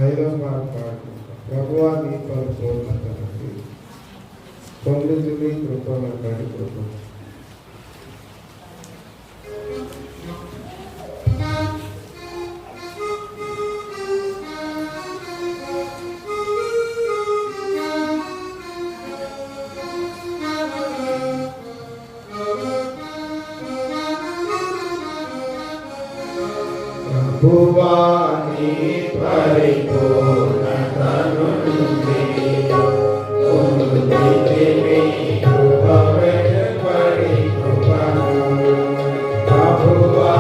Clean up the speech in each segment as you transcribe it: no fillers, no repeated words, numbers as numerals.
ఐదవ పాటు ప్రభువా నీ పరిపూర్ణత నుండి పొందుతుని కృపణకాడి కృప. ప్రభువా నీ పరిపూర్ణత నుండి పొందుతిని కృపణకాడి కృప. ప్రభువా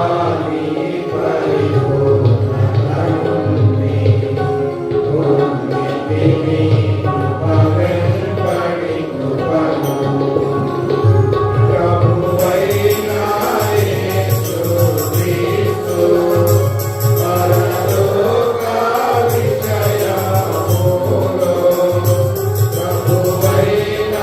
నీ పరిపూర్ణత నుండి పొందుతిని కృపణకాడి కృప. ప్రభువైన యేసు క్రీస్తు ప్రభువైన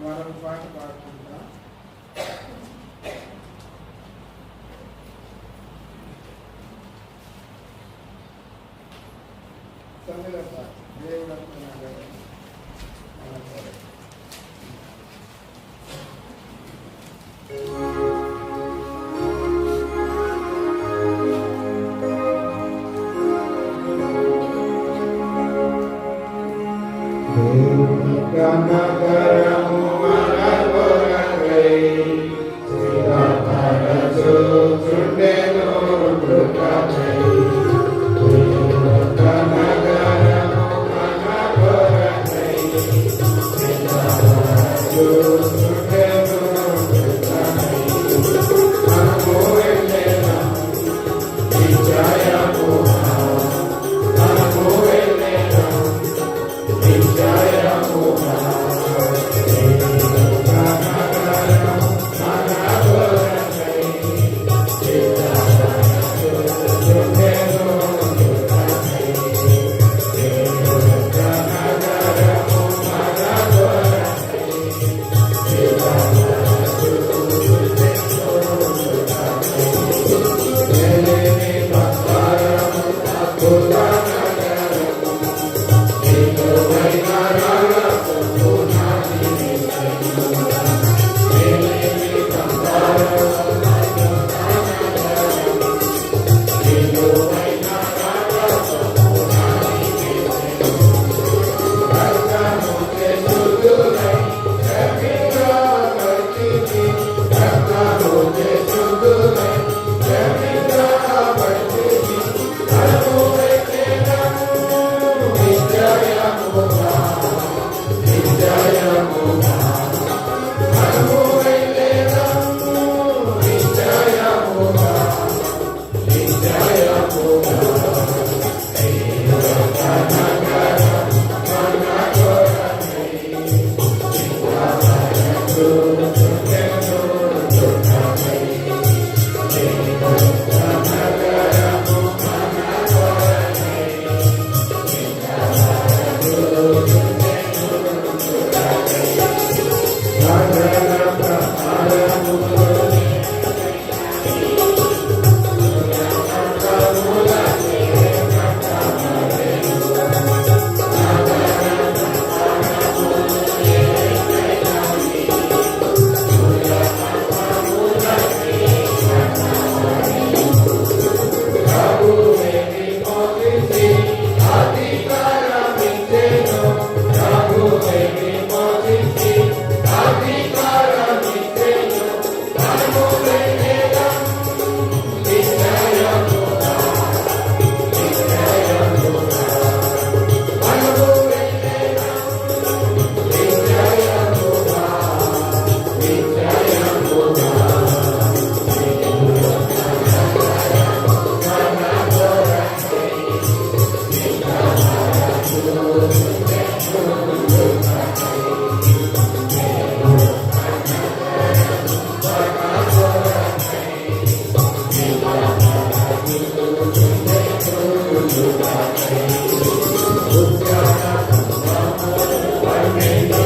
మరొక పాట పాడుకుంటా. తొమ్మిదో పాట దేవుడు అనుకున్నాడు. Thank you. Amen.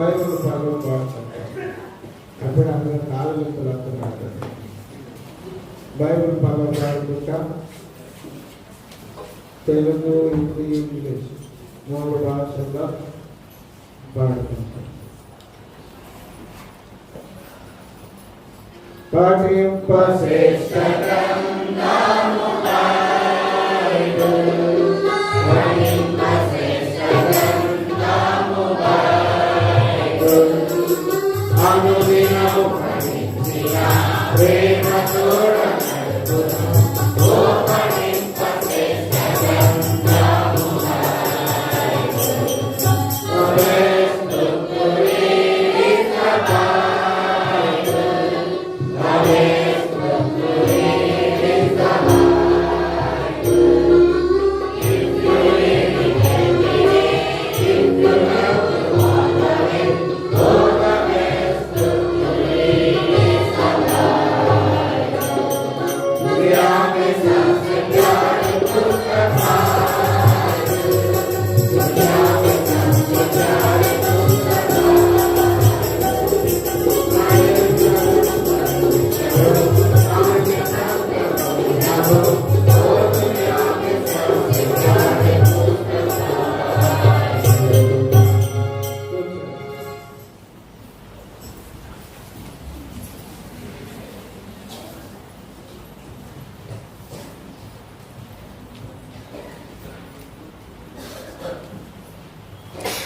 బైబిల్ పనులు పాడుతుంటాం. అప్పుడు అందరూ కాళ్ళతో మాట్లాడతారు. బైబిల్ పనులు పాడుకుంటా తెలుగు, హిందీ, ఇంగ్లీష్ 3 భాషల్లో పాడుకుంటాం. పాఠ్యంప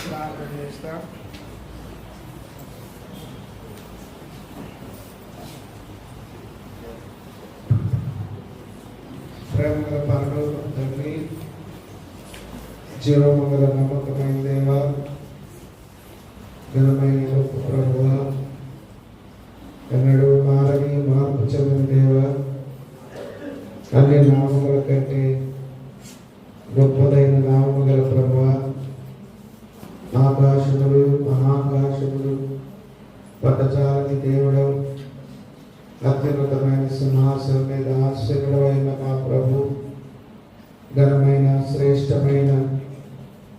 ప్రార్థన చేస్తాం. ప్రేమగల పరలోక తండ్రి, జీవమంగళ నమ్మకమైన దేవ, ఘనమైన గొప్ప ప్రభువా, ఎన్నడూ మారని మార్పు చెందిన దేవ, అన్ని నామముల కంటే గొప్పదైన నామము గల ప్రభువా, ఆకాశములు మహాకాశములు పట్టచాలని దేవుడు, అత్యున్నతమైన సింహాసనం మీద ఆశ్చర్యమైన మా ప్రభు, ఘనమైన శ్రేష్టమైన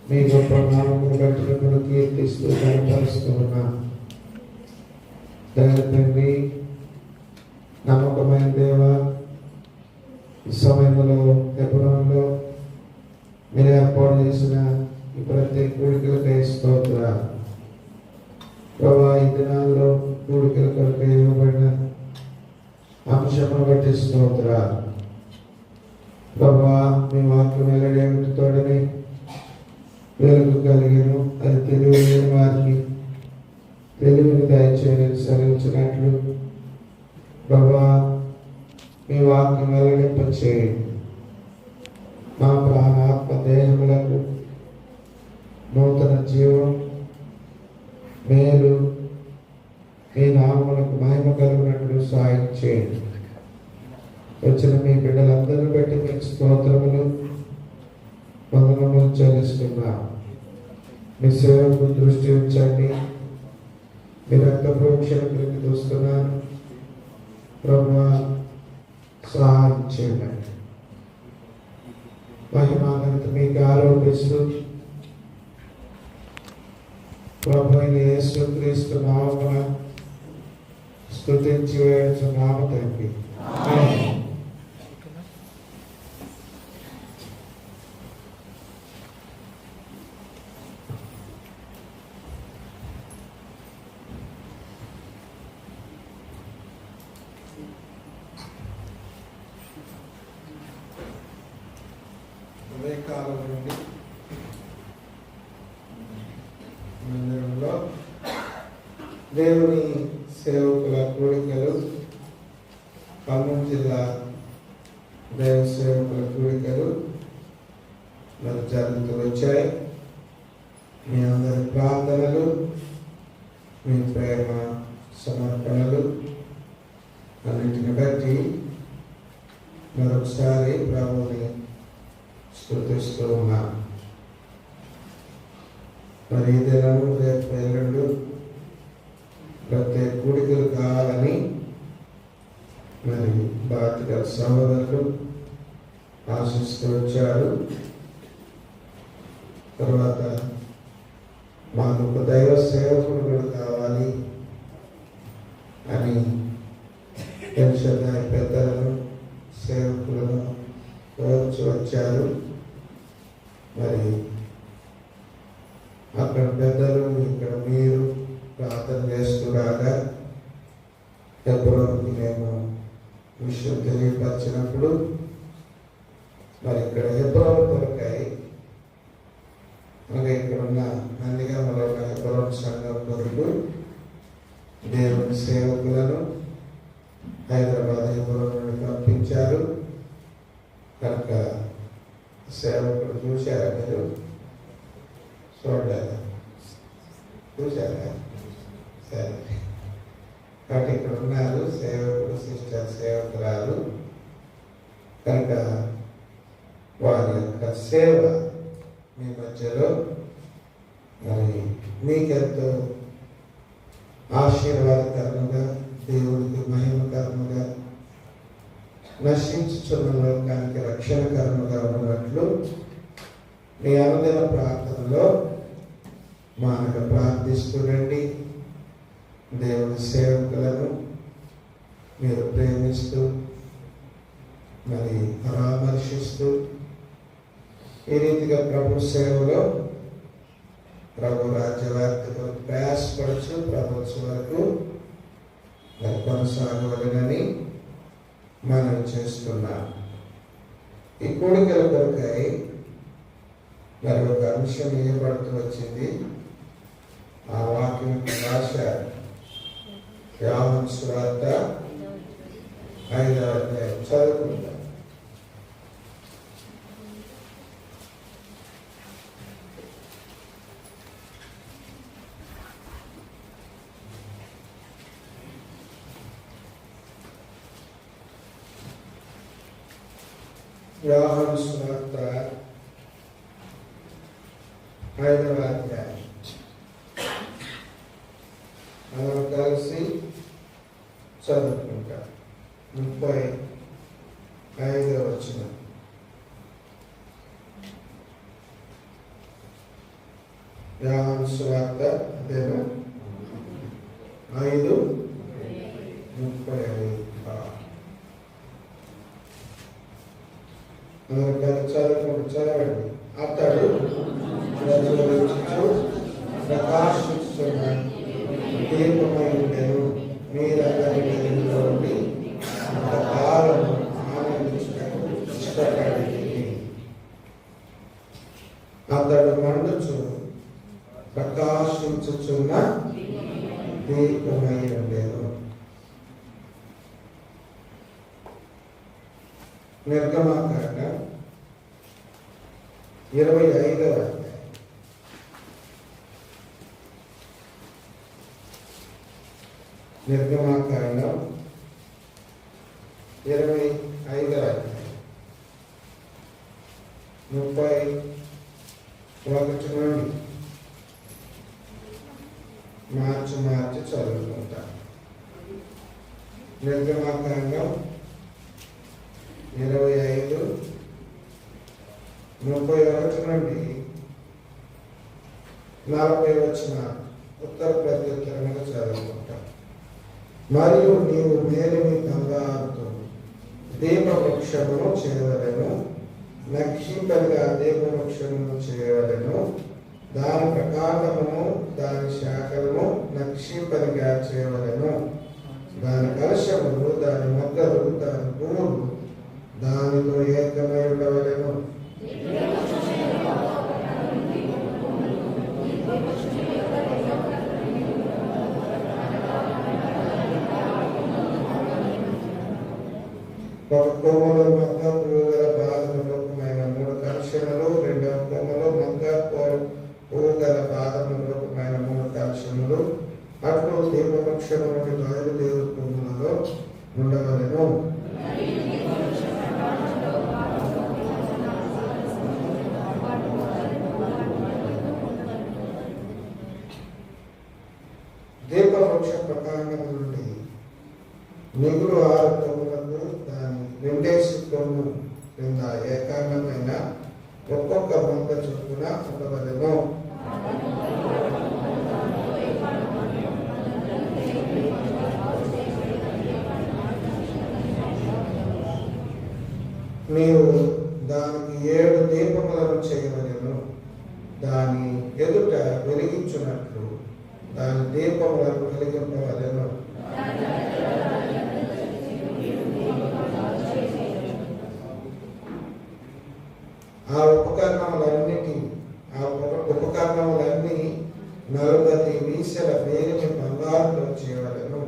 మీ గొప్ప నామమును బట్టి మిమ్మల్ని కీర్తిస్తూ కనపరుస్తూ ఉన్నాం. తండ్రి, నమ్మకమైన దేవ, ఈ సమయంలో హెబ్రోనులో మీరు ఏర్పాటు చేసిన ఈ ప్రతి కూడికలకై స్తోత్రాలు ప్రభా. ఈ దినాల్లో కూడికల కొరకు ఇవ్వబడిన అంశమును బట్టి స్తోత్రాలు ప్రభా. మీ వాక్యం వెల్లడేమిటితోడని వెలుగు కలిగిన అది తెలియని వారికి తెలివిని దయచేయని సరించినట్లు ప్రభా మీ వాక్యం వెల్లడింపచేయండి. మా ప్రాణాత్మ దేహములకు నూతన జీవం, మేలు, మీ నామములకు మహిమ కలిగినట్లు సాయం చేయండి. వచ్చిన మీ బిడ్డలందరినీ బట్టి మీకు స్తోత్రములు వందనములు చెల్లిస్తున్నా. మీ సేవకు దృష్టి ఉంచండి. మీ రక్త ప్రోక్షణ క్రింది చూస్తున్నాను ప్రభువా, సహాయం చేయండి. మహిమానంత మీకు ఆరోపిస్తూ ప్రభు అయిన యేసుక్రీస్తు నామమున స్తుతించి వేడుచున్నాము తండ్రి. కాలం నుండి మందిరంలో దేవుని సేవకుల కూడికలు, ఖమ్మం జిల్లా దేవ సేవకుల కూడికలు మరి జరుగుతూ వచ్చాయి. మీ అందరి ప్రార్థనలు, మీ ప్రేమ సమర్పణలు అన్నింటిని బట్టి మరొకసారి ప్రభువుని స్తుతిస్తూ ఉన్నాను. మరి ఈ దినము రేపు ఎల్లుండు ప్రత్యేక కూడికలు కావాలని మరి బాధ్యత సహోదరులు ఆశిస్తూ వచ్చారు. తర్వాత మాకు ఒక దైవ సేవకుడు కూడా కావాలి అని పెద్దలను సేవకులను కోర్చి వచ్చారు. మరి అక్కడ పెద్దలు, ఇక్కడ మీరు ప్రార్థన చేస్తున్నాగా హెబ్రోన్కి నేను విషయం తెలియపరిచినప్పుడు మరి ఇక్కడ హెబ్రోన్ కొరకై అలాగే ఇక్కడ ఉన్న నందిగామలో ఉన్న హెబ్రోన్ సంఘం కొరకు దేవుని సేవకులను హైదరాబాద్ హెబ్రోన్ నుండి పంపించారు. కనుక సేవకుడు చూశారా మీరు? చూడలేదా? చూశారా? సరే. కాబట్టి ఇక్కడ ఉన్నారు సేవకుడు, సిస్టర్, సేవకురాలు. కనుక వారి యొక్క సేవ మీ మధ్యలో మరి మీకెంతో ఆశీర్వాదకరముగా, దేవుడికి మహిమకరముగా, నశించుచున్న లోకానికి రక్షణకరముగా ఉన్నట్లు మీ అనుదిన ప్రార్థనలో మానక ప్రార్థిస్తుండండి. దేవుని సేవకులను మీరు ప్రేమిస్తూ మరి పరామర్శిస్తూ ఈ రీతిగా ప్రభు సేవలో ప్రభు రాజ్యవ్యాప్తితో ప్రయాసపడుచు ప్రభుత్వం వరకు మరి కొనసాగవలనని మనం చేస్తున్నాం. ఈ కోరికల కొరకై మరి ఒక అంశం ఇవ్వబడుతూ వచ్చింది. ఆ వాక్యం భాష యోహాను సువార్త 5వ అధ్యాయం చదువుకుంటాం. యోహాను సువార్త 5వ అధ్యాయం మనం కలిసి చదువుకుంటాం. 35వ వచనం. యోహాను సువార్త 5:35. చదవండి. అతడు ప్రకాశిస్తున్న దీపమై ఉండెను. మీరందరి కాలం ఆనందించటకు ఇష్టపడింది. అతడు మండుచు ప్రకాశించుచున్న దీపమై ఉండెను. నిర్గమకాండ 25వ అధ్యాయం. నిర్గమకాండం 25వ అధ్యాయం 31 నుండి మార్చి చదువుకుంటాం. నిర్గమకాండం 25:31 నుండి 40 వచ్చిన ఉత్తర ప్రత్యుత్తరంగా చదువుకుంటాం. మరియు నీవు మేలిమి బంగారుతో దీపవృక్షమును చేయవలెను, నక్షింపగా దీపవృక్షమును చేయవలెను, దాని ప్రకారమును దాని శాఖలను నక్షింపగా చేయవలెను, దాని కలశములు, దాని మొగ్గలు, దాని పువ్వులు దానితో ఏకమై ఉండవలెను. ఒక కొమ్మలో మొగ్గ పువ్వు గల బాదము రూపమైన 3 కలశములు, రెండవ కొమ్మలో మొగ్గ పువ్వు గల బాదము రూపమైన 3 కలశములు అట్లు దీపవృక్షము నుండి బయలుదేరు కొమ్ములలో ఉండవలెను. దీపవృక్ష ప్రకాండము నుండి మిగులు 6 కొమ్ములకు దాని 2 కొమ్ము క్రింద ఏకాంగమైన ఒక్కొక్క మొక్క చొప్పున ఉండవలెను. నీవు దానికి 7 దీపములను చేయవలెను. దాని ఎదుట వెలిగించున్నట్లు దాని దీపములను వెలిగింపవలెను. ఆ ఉపకరణములన్నీ 40 వీసెల వేలిమి బంగారంతో చేయవలెను.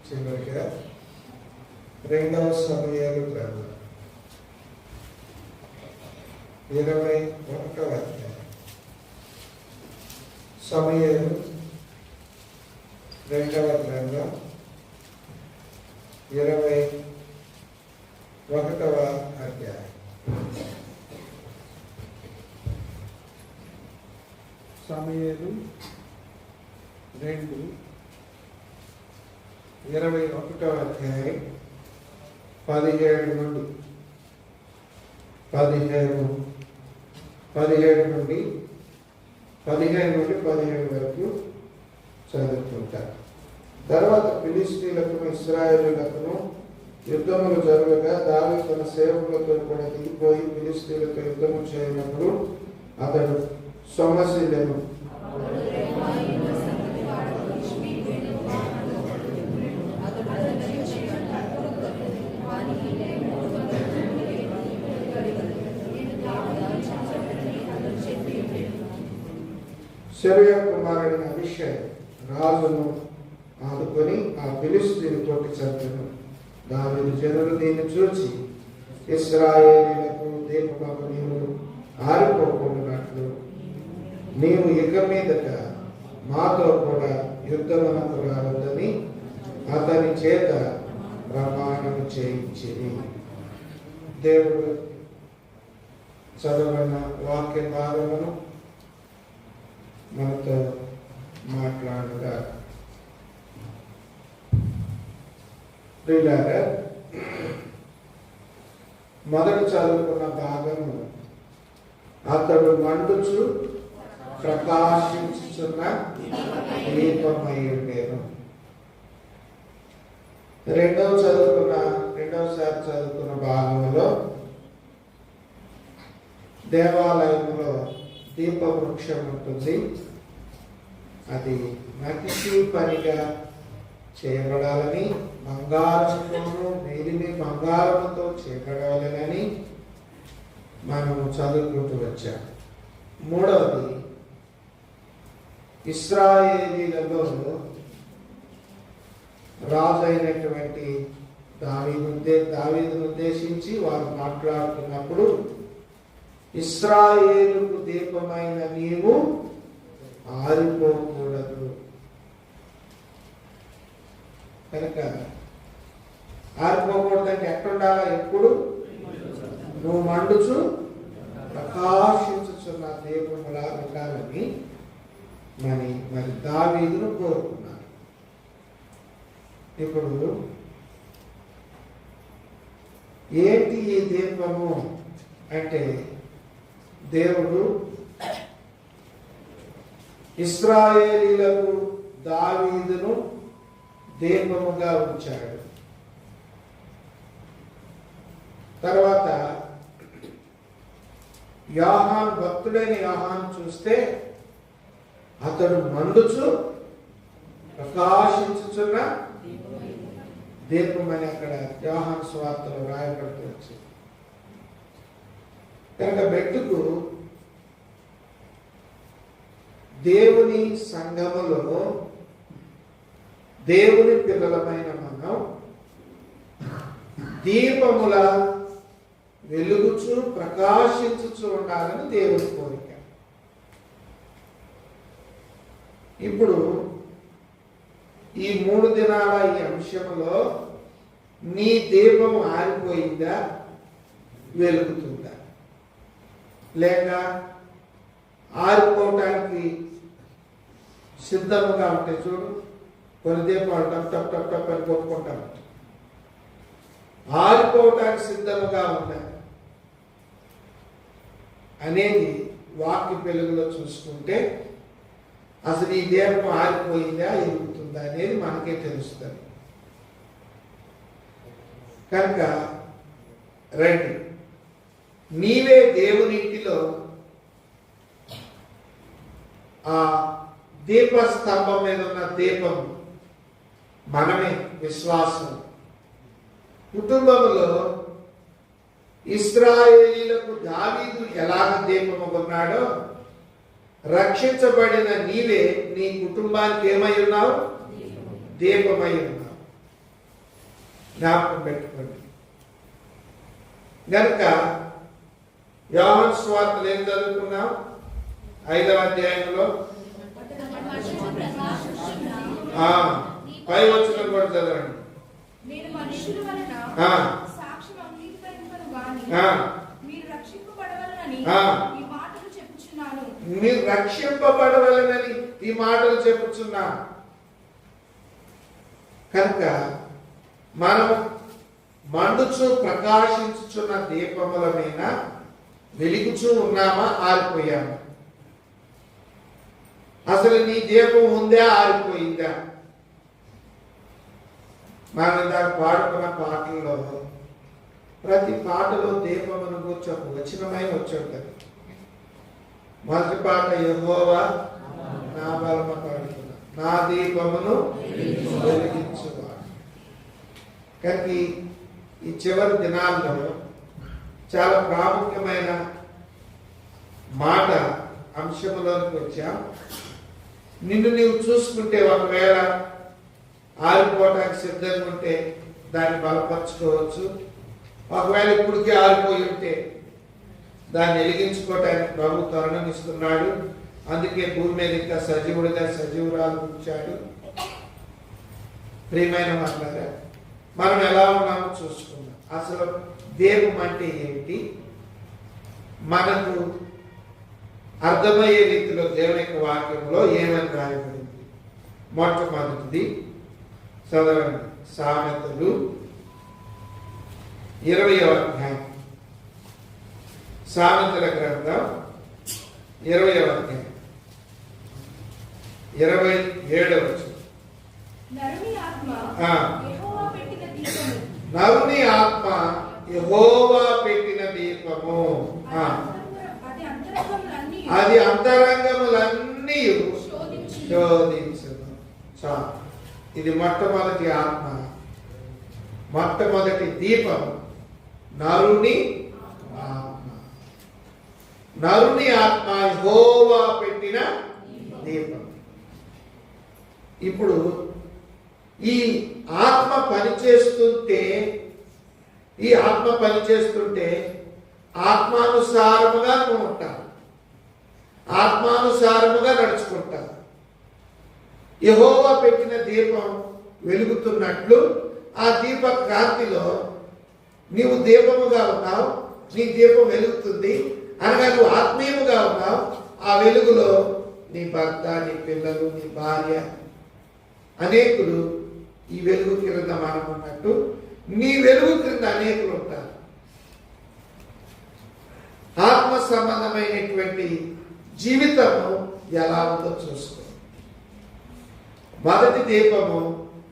చివరిగా 2వ సమూయేలు గ్రంథం 21వ అధ్యాయం. సమూయేలు 2వ గ్రంథం 21వ అధ్యాయం. సమూయేలు 2:21వ అధ్యాయం 17 నుండి 15 వరకు చదువుకుంటారు. తర్వాత ఫిలిష్తీయులకును ఇశ్రాయేలీయులకును యుద్ధములు జరగగా దావీదు తన సేవకులతో కూడా దిగిపోయి ఫిలిష్తీయులతో యుద్ధము చేయనప్పుడు అతడు సొమ్మసిల్లెను. సెరూయా కుమారుడైన అబీషై రాజును ఆదుకొని ఆ ఫిలిష్తీయుని కొట్టి చంపెను. దావీదు జనులు దీన్ని చూచి ఇశ్రాయేలీయులకు దీపము నీవు ఆరిపోకుండాట్లు నీవు ఇక మీదట మాతో కూడా యుద్ధమునకు రావద్దని అతని చేత ప్రమాణము చేయించింది. దేవుడు చదవన్న వాక్య భాగమును మనతో మాట్లాడుగా. ప్రియులారా, మొదట చదువుకున్న భాగము అతడు మండుచు ప్రకాశించుచున్న దీపమై ఉండేను. రెండవసారి చదువుకున్న భాగంలో దేవాలయంలో దీపవృక్షం ఉంటుంది. అది నకిషీ పనిగా చేయబడాలని, బంగారంతోనూ మేలిమి బంగారంతో చేయబడాలని మనము చదువుకుంటూ వచ్చాము. మూడవది, ఇశ్రాయేలీలలో రాజు అయినటువంటి దావీదును ఉద్దేశించి వారు మాట్లాడుతున్నప్పుడు ఇశ్రాయేలుకు దీపమైన నీవు ఆరిపోకూడదు కనుక ఆరిపోకూడదంటే ఎక్కడుండాలా? ఎప్పుడు నువ్వు మండుచు ప్రకాశించుచున్న దీపములా ఉండాలని మరి దావీదును కోరుకున్నారు. ఇప్పుడు ఏంటి ఈ దీపము అంటే, దేవుడు ఇశ్రాయేలీలకు దావీదును దీపముగా ఉంచాడు. తర్వాత యోహాను, భక్తుడైన యోహాను చూస్తే అతడు మండుచు ప్రకాశించుచున్న దీపమని అక్కడ యోహాను సువార్తలో రాయబడుతూ వచ్చింది. కనుక మెట్టుకు దేవుని సంఘములో దేవుని పిల్లలమైన మనం దీపముల వెలుగుచు ప్రకాశించుచు ఉండాలని దేవుని కోరిక. ఇప్పుడు ఈ 3 దినాల ఈ అంశంలో నీ దీపం ఆరిపోయిందా, వెలుగుతుందా? లేక ఆరిపోవటానికి సిద్ధముగా ఉంటే చూడు, కొన్ని దీపాలు టప్ టప్ టప్ టప్ అని కొట్టుకుంటాం. ఆరిపోవటానికి సిద్ధముగా ఉన్నాయి అనేది వాక్య వెలుగులో చూసుకుంటే అసలు ఈ దీపం ఆరిపోయిందా ఎరుగుతుందా అనేది మనకే తెలుస్తుంది. కనుక రండి, నీవే దేవునింటిలో ఆ దీపస్తంభం మీద ఉన్న దీపం మనమే. విశ్వాసం కుటుంబంలో ఇశ్రాయేలీలకు దావీదు ఎలాగ దీపము కొన్నాడో, రక్షించబడిన నీవే నీ కుటుంబానికి ఏమై ఉన్నావు? దీపమై ఉన్నావు. జ్ఞాపకం పెట్టుకోండి. గనుక యోహాను సువార్తలు ఏం చదువుకున్నాం? 5వ అధ్యాయంలో 5వ వచనం కూడా చదవండి. నేను మనుషుల వలన ఆ. సాక్ష్యం అంగీకరింపను గాని ఆ. మీరు రక్షింపబడవలనని ఆ. ఈ మాటలు చెప్పుచున్నాను. మీరు రక్షింపబడవలనని ఈ మాటలు చెప్పుచున్నా. కనుక మనం మండుచు ప్రకాశించుచున్న దీపముల మీద వెలుగుచూ ఉన్నామా, ఆరిపోయామా? అసలు నీ దీపం ఉందా, ఆరిపోయిందా? మనం దాన్ని పాడుకున్న పాటల్లో ప్రతి పాటలో దీపమును కూర్చో వచనమై వచ్చి ఉంటుంది. మొదటి పాట యెహోవా నా బలమ పాడుకున్నా, నా దీపమును వెలిగించువాడు. కనుక ఈ చివరి దినాల్లో చాలా ప్రాముఖ్యమైన మాట అంశంలోకి వచ్చాం. నిన్ను నీవు చూసుకుంటే, ఒకవేళ ఆరిపోవటానికి సిద్ధంగా ఉంటే దాన్ని బలపరచుకోవచ్చు. ఒకవేళ ఇప్పటికే ఆరిపోయి ఉంటే దాన్ని వెలిగించుకోవటానికి ప్రభు తరుణం ఇస్తున్నాడు. అందుకే భూమి మీద ఇంకా సజీవుడిగా సజీవురాలు ఉంచాడు. ప్రియమైన మాట్లాడా, మనం ఎలా ఉన్నామో చూసుకుందాం. అసలు దీపం అంటే ఏంటి? మనకు అర్థమయ్యే రీతిలో దేవుని యొక్క వాక్యంలో ఏమని రాయబడింది? మొట్టమొదటిది చదవండి. సామెతలు 20వ అధ్యాయం. సామెతల గ్రంథం 20వ అధ్యాయం 27వ వచనం. నరుని ఆత్మ ఆ. యెహోవా పెట్టిన దీపము. నరుని ఆత్మ యెహోవా పెట్టిన దీపము. అది అంతరంగములన్నీ శోధించును. చాలు. ఇది మొట్టమొదటి ఆత్మ, మొట్టమొదటి దీపం నరుని ఆత్మ. నరుని ఆత్మ యెహోవా పెట్టిన దీపం. ఇప్పుడు ఈ ఆత్మ పనిచేస్తుంటే ఆత్మానుసారముగా నువ్వు ఉంటావు, ఆత్మానుసారముగా నడుచుకుంటావు. యెహోవా పెట్టిన దీపం వెలుగుతున్నట్లు ఆ దీప కాంతిలో నీవు దీపముగా ఉన్నావు. నీ దీపం వెలుగుతుంది అనగా నువ్వు ఆత్మీయముగా ఉన్నావు. ఆ వెలుగులో నీ భర్త, నీ పిల్లలు, నీ భార్య, అనేకులు ఈ వెలుగు క్రింద మనం ఉన్నట్టు నీ వెలుగు క్రింద అనేకులు ఉంటారు. ఆత్మ సంబంధమైనటువంటి జీవితము ఎలా ఉందో చూసుకో. మొదటి దీపము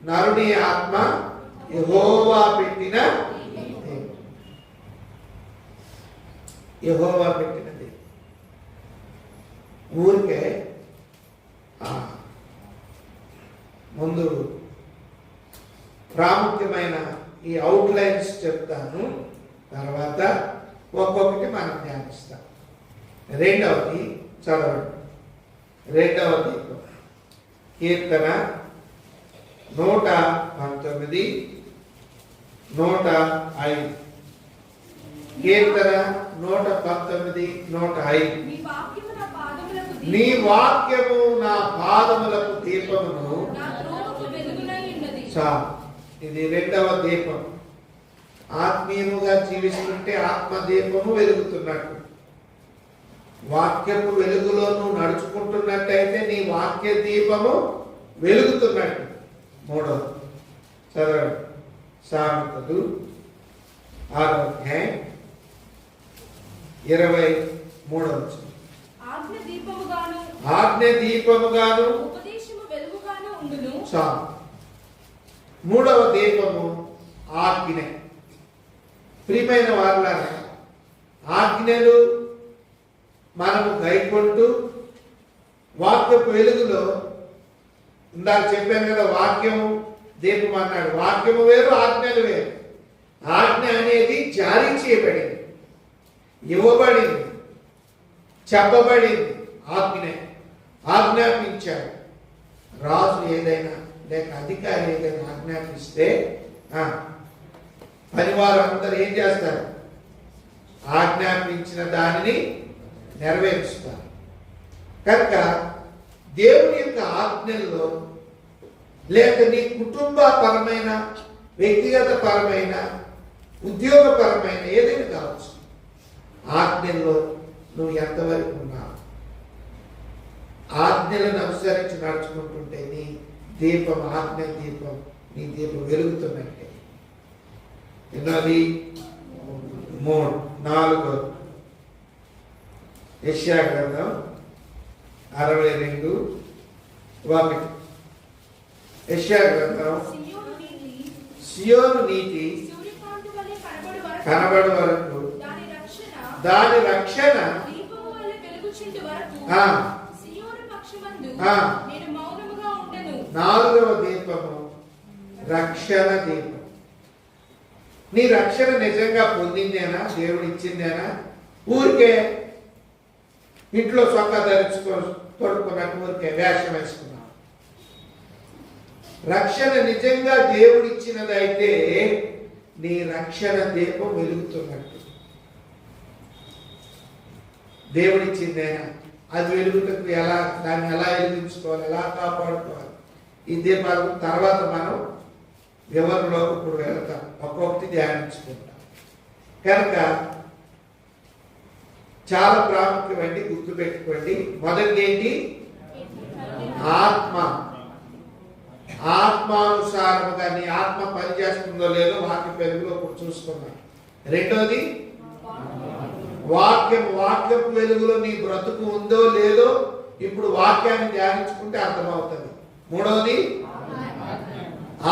నరుని ఆత్మ యెహోవా పెట్టిన దీపం. యెహోవా పెట్టిన దీపం. ఊరికే ముందు ప్రాముఖ్యమైన ఈ అవుట్లైన్స్ చెప్తాను, తర్వాత ఒక్కొక్కటి మనం ధ్యానిస్తాం. రెండవది చదవండి. రెండవ దీపం కీర్తన 119, 105. కీర్తన 119, 105. నీ వాక్యము నా పాదములకు దీపమును. చాలు. ఇది రెండవ దీపం. ఆత్మీయముగా జీవిస్తుంటే ఆత్మ దీపము వెలుగుతున్నట్టు, వాక్యపు వెలుగులో నువ్వు నడుచుకుంటున్నట్టయితే నీ వాక్య దీపము వెలుగుతున్నట్టు. మూడవ చదవండి. సామెతలు 6వ అధ్యాయం 23వ వచనం. ఆజ్ఞ దీపముగాను ఆజ్ఞ దీపముగాను. ఉపదేశము వెలుగుగాను ఉండును. చాలు. మూడవ దీపము ఆజ్ఞ. ప్రియమైన వారులారా, ఆజ్ఞలు మనము గైకొంటూ వాక్యపు వెలుగులో, ఇందాక చెప్పాను కదా, వాక్యము దీపం అన్నాడు. వాక్యము వేరు, ఆజ్ఞలు వేరు. ఆజ్ఞ అనేది జారీ చేయబడింది, ఇవ్వబడింది, చెప్పబడింది. ఆజ్ఞాపించాడు. రాజు ఏదైనా లేక అధికారి ఏదైనా ఆజ్ఞాపిస్తే పనివారు అందరూ ఏం చేస్తారు? ఆజ్ఞాపించిన దానిని నెరవేరుస్తారు. కనుక దేవుని యొక్క ఆజ్ఞల్లో లేక నీ కుటుంబపరమైన, వ్యక్తిగత పరమైన, ఉద్యోగపరమైన ఏదైనా కావచ్చు, ఆజ్ఞల్లో నువ్వు ఎంతవరకు ఉన్నావు? ఆజ్ఞలను అనుసరించి నడుచుకుంటుంటే నీ దీపం, ఆజ్ఞ దీపం, నీ దీపం వెలుగుతున్నట్టే. ఎన్నోది? 3. 4. యెషయా గ్రంథం 62:1. యెషయా గ్రంథం సియోను నీతి సియోను నీతి సూర్యకాంతి వలె కనబడు వరకు దాని రక్షణ దీపము వలె వెలుగుచుండు వరకు సియోను పక్షమందు నేను మౌనముగా ఉండను. 4వ దీపము రక్షణ దీపం. నీ రక్షణ నిజంగా పొందిందేనా? దేవుడు ఇచ్చిందేనా? ఊరికే ఇంట్లో చొక్కా తొడుక్కున్నట్టు ఊరికే వేషం వేసుకున్నావు. రక్షణ నిజంగా దేవుడు ఇచ్చినదైతే నీ రక్షణ దీపం వెలుగుతున్నట్టు. దేవుడిచ్చిందేనా? అది వెలుగుటకు దాన్ని ఎలా వెలిగించుకోవాలి, ఎలా కాపాడుకోవాలి, ఈ దీపాలు తర్వాత మనం వివరణలో ఇప్పుడు వెళ్తాం, ఒక్కొక్కటి ధ్యానించుకుంటాం. కనుక చాలా ప్రాముఖ్యమండి, గుర్తుపెట్టుకోండి. మొదటి ఏంటి? ఆత్మ. ఆత్మానుసారముగా నీ ఆత్మ పనిచేస్తుందో లేదో వాక్య వెలుగులో ఇప్పుడు చూసుకున్నాం. రెండోది వాక్యపు వెలుగులో నీ బ్రతుకు ఉందో లేదో ఇప్పుడు వాక్యాన్ని ధ్యానించుకుంటే అర్థమవుతుంది. మూడవది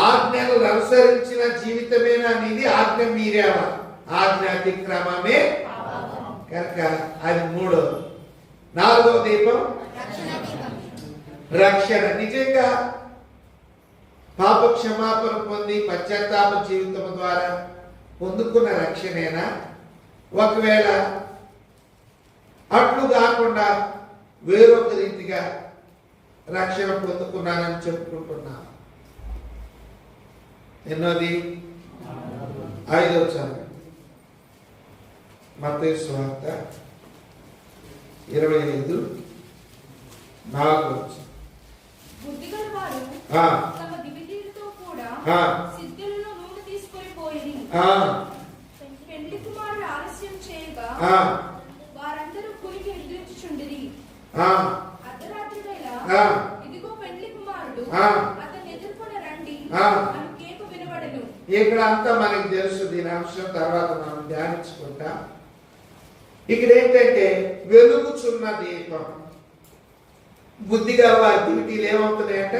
ఆజ్ఞలు అనుసరించిన జీవితమేనా నీది? ఆజ్ఞ మీరేవా? ఆజ్ఞ అతిక్రమమే. కనుక అది 3. 4వ దీపం రక్షణ. నిజంగా పాప క్షమాపణ పొంది పశ్చాత్తాప జీవితం ద్వారా పొందుకున్న రక్షణేనా? ఒకవేళ అట్లు కాకుండా వేరొక రీతిగా రక్షణ పొందుకున్నానని చెప్పుకుంటున్నాను. ఎన్నోది? 5వ చదువు మత్తయి సువార్త 25:4. బుద్ధిగల వారు తమ దివిటీలతో కూడా సిద్ధులలో నూనె తీసుకొని పోయి పెండ్లి కుమారుడు ఆలస్యం చేయగా వారందరూ కునికి ఎదుర్చుచుండిరి. అర్ధరాత్రి వేళ ఇదిగో పెండ్లి కుమారుడు, అతన్ని ఎదుర్కొని రండి అని కేక వినబడెను. ఇక్కడ అంతా మనకి తెలుసు. దీని అంశం తర్వాత మనం ధ్యానించుకుంటాం. ఇక్కడ ఏంటంటే వెలుగుచున్న దీపం. బుద్ధిగా వారి దివిటీలు ఏమవుతున్నాయంట?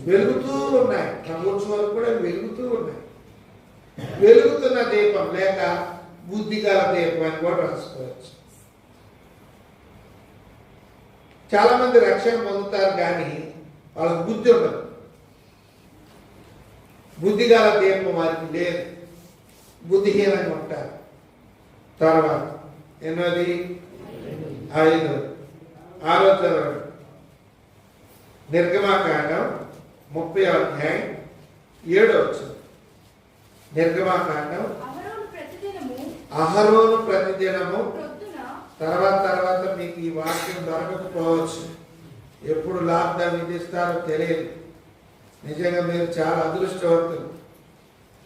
వెలుగుతూ ఉన్నాయి. కూర్చు వరకు కూడా వెలుగుతూ ఉన్నాయి. వెలుగుతున్న దీపం లేక బుద్ధిగల దీపం అని కూడా రాసుకోవచ్చు. చాలా మంది రక్షణ పొందుతారు కానీ వాళ్ళకి బుద్ధి ఉండదు. బుద్ధిగల దీపం వారికి లేదు, బుద్ధిహీనంగా ఉంటారు. తర్వాత ఎన్నోది? 5. 6వ చదవండి. నిర్గమాకాండం 30:7. నిర్గమాకాండం అహరోను ప్రతిదినము తర్వాత మీకు ఈ వాక్యం దొరకకపోవచ్చు. ఎప్పుడు లాక్డౌన్ విధిస్తారో తెలియదు. నిజంగా మీరు చాలా అదృష్టవంతులు.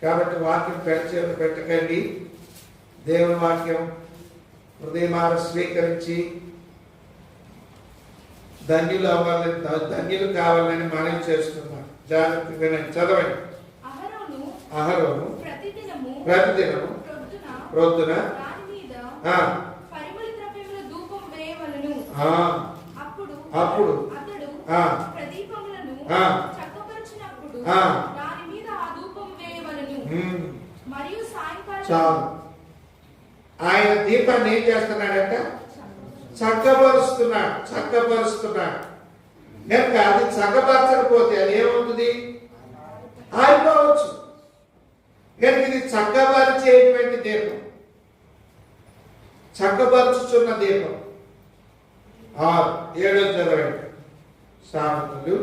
కాబట్టి వాక్యం పెట్టకండి. దేవుని వాక్యం హృదయమార స్వీకరించి ధన్యులు కావాలని మనం చేస్తున్నాం. జాగ్రత్తగా చదవండి. అహరోను ప్రతిదినము ప్రొద్దున అప్పుడు అతడు ఆ. ప్రదీపములను ఆ. చక్కపరచినప్పుడు ఆ. దాని మీద ఆ ధూపం వేయవలెను. ఉమ్, మరియు సాయంకాలం చాలు. ఆయన దీపాన్ని ఏం చేస్తున్నాడంట? చక్కపరుస్తున్నాడు. కనుక అది చక్కపరచకపోతే అది ఏమవుతుంది? ఆరిపోవచ్చు. కనుక ఇది చక్కపరిచేటువంటి దీపం, చక్కపరుచుచున్న దీపం. 7 చదవండి. సామెతలు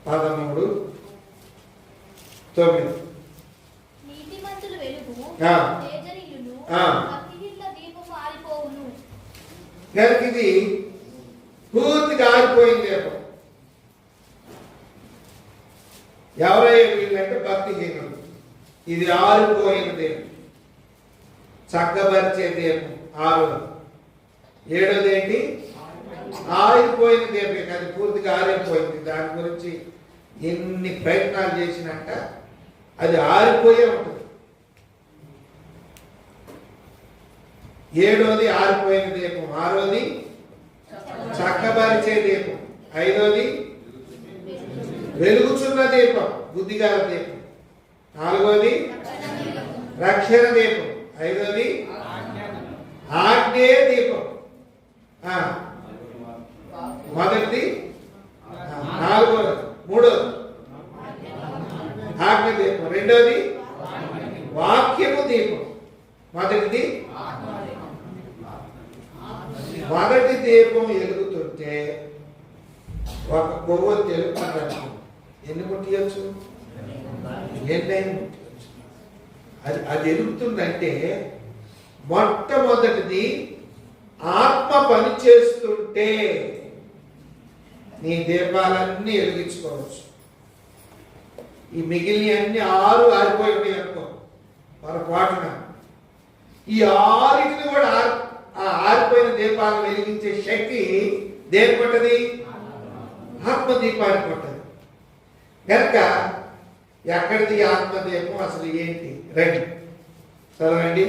13:9. నీతిమంతుల వెలుగు ఆ. తేజరిల్లును, ఆ. భక్తిహీనుల దీపము ఆరిపోవును. కనుక ఇది పూర్తిగా ఆరిపోయిన దీపం. ఎవరయ్యా వీళ్ళంటే భక్తిహీనులు. ఇది ఆరిపోయిన దీపం, చక్కబరిచే దీపం. 6. 7 ఏంటి? ఆరిపోయిన దీపం. అది పూర్తిగా ఆరిపోయింది. దాని గురించి ఎన్ని ప్రయత్నాలు చేసినట్ట అది ఆరిపోయే ఉంటుంది. 7వది ఆరిపోయిన దీపం. 6వది చక్కబరిచే దీపం. 5వది వెలుగుచున్న దీపం, బుద్ధిగల దీపం. 4వది రక్షణ దీపం. 5వది ఆజ్ఞేయ దీపం. మొదటిది 4వది. 3వది ఆజ్ఞ దీపం. 2వది వాక్యము దీపం. మొదటిది మొదటి దీపం వెలుగుతుంటే ఒక కొవ్వొత్తి తెలుపుతాడు. ఎన్ని ముట్టియచ్చు? ఎన్నైనా ముట్టియచ్చు. అది వెలుగుతుందంటే మొట్టమొదటిది ఆత్మ పని చేస్తుంటే నీ దీపాలన్నీ వెలిగించుకోవచ్చు. ఈ మిగిలిన అన్ని 6 ఆరిపోయి ఉన్నాయి అనుకో పొరపాటున. ఈ 6టిని కూడా ఆ ఆరిపోయిన దీపాలను వెలిగించే శక్తి దేని పట్టది? ఆత్మదీపానికి పట్టది. కనుక ఎక్కడిది ఆత్మదీపం? అసలు ఏంటి? రండి చదవండి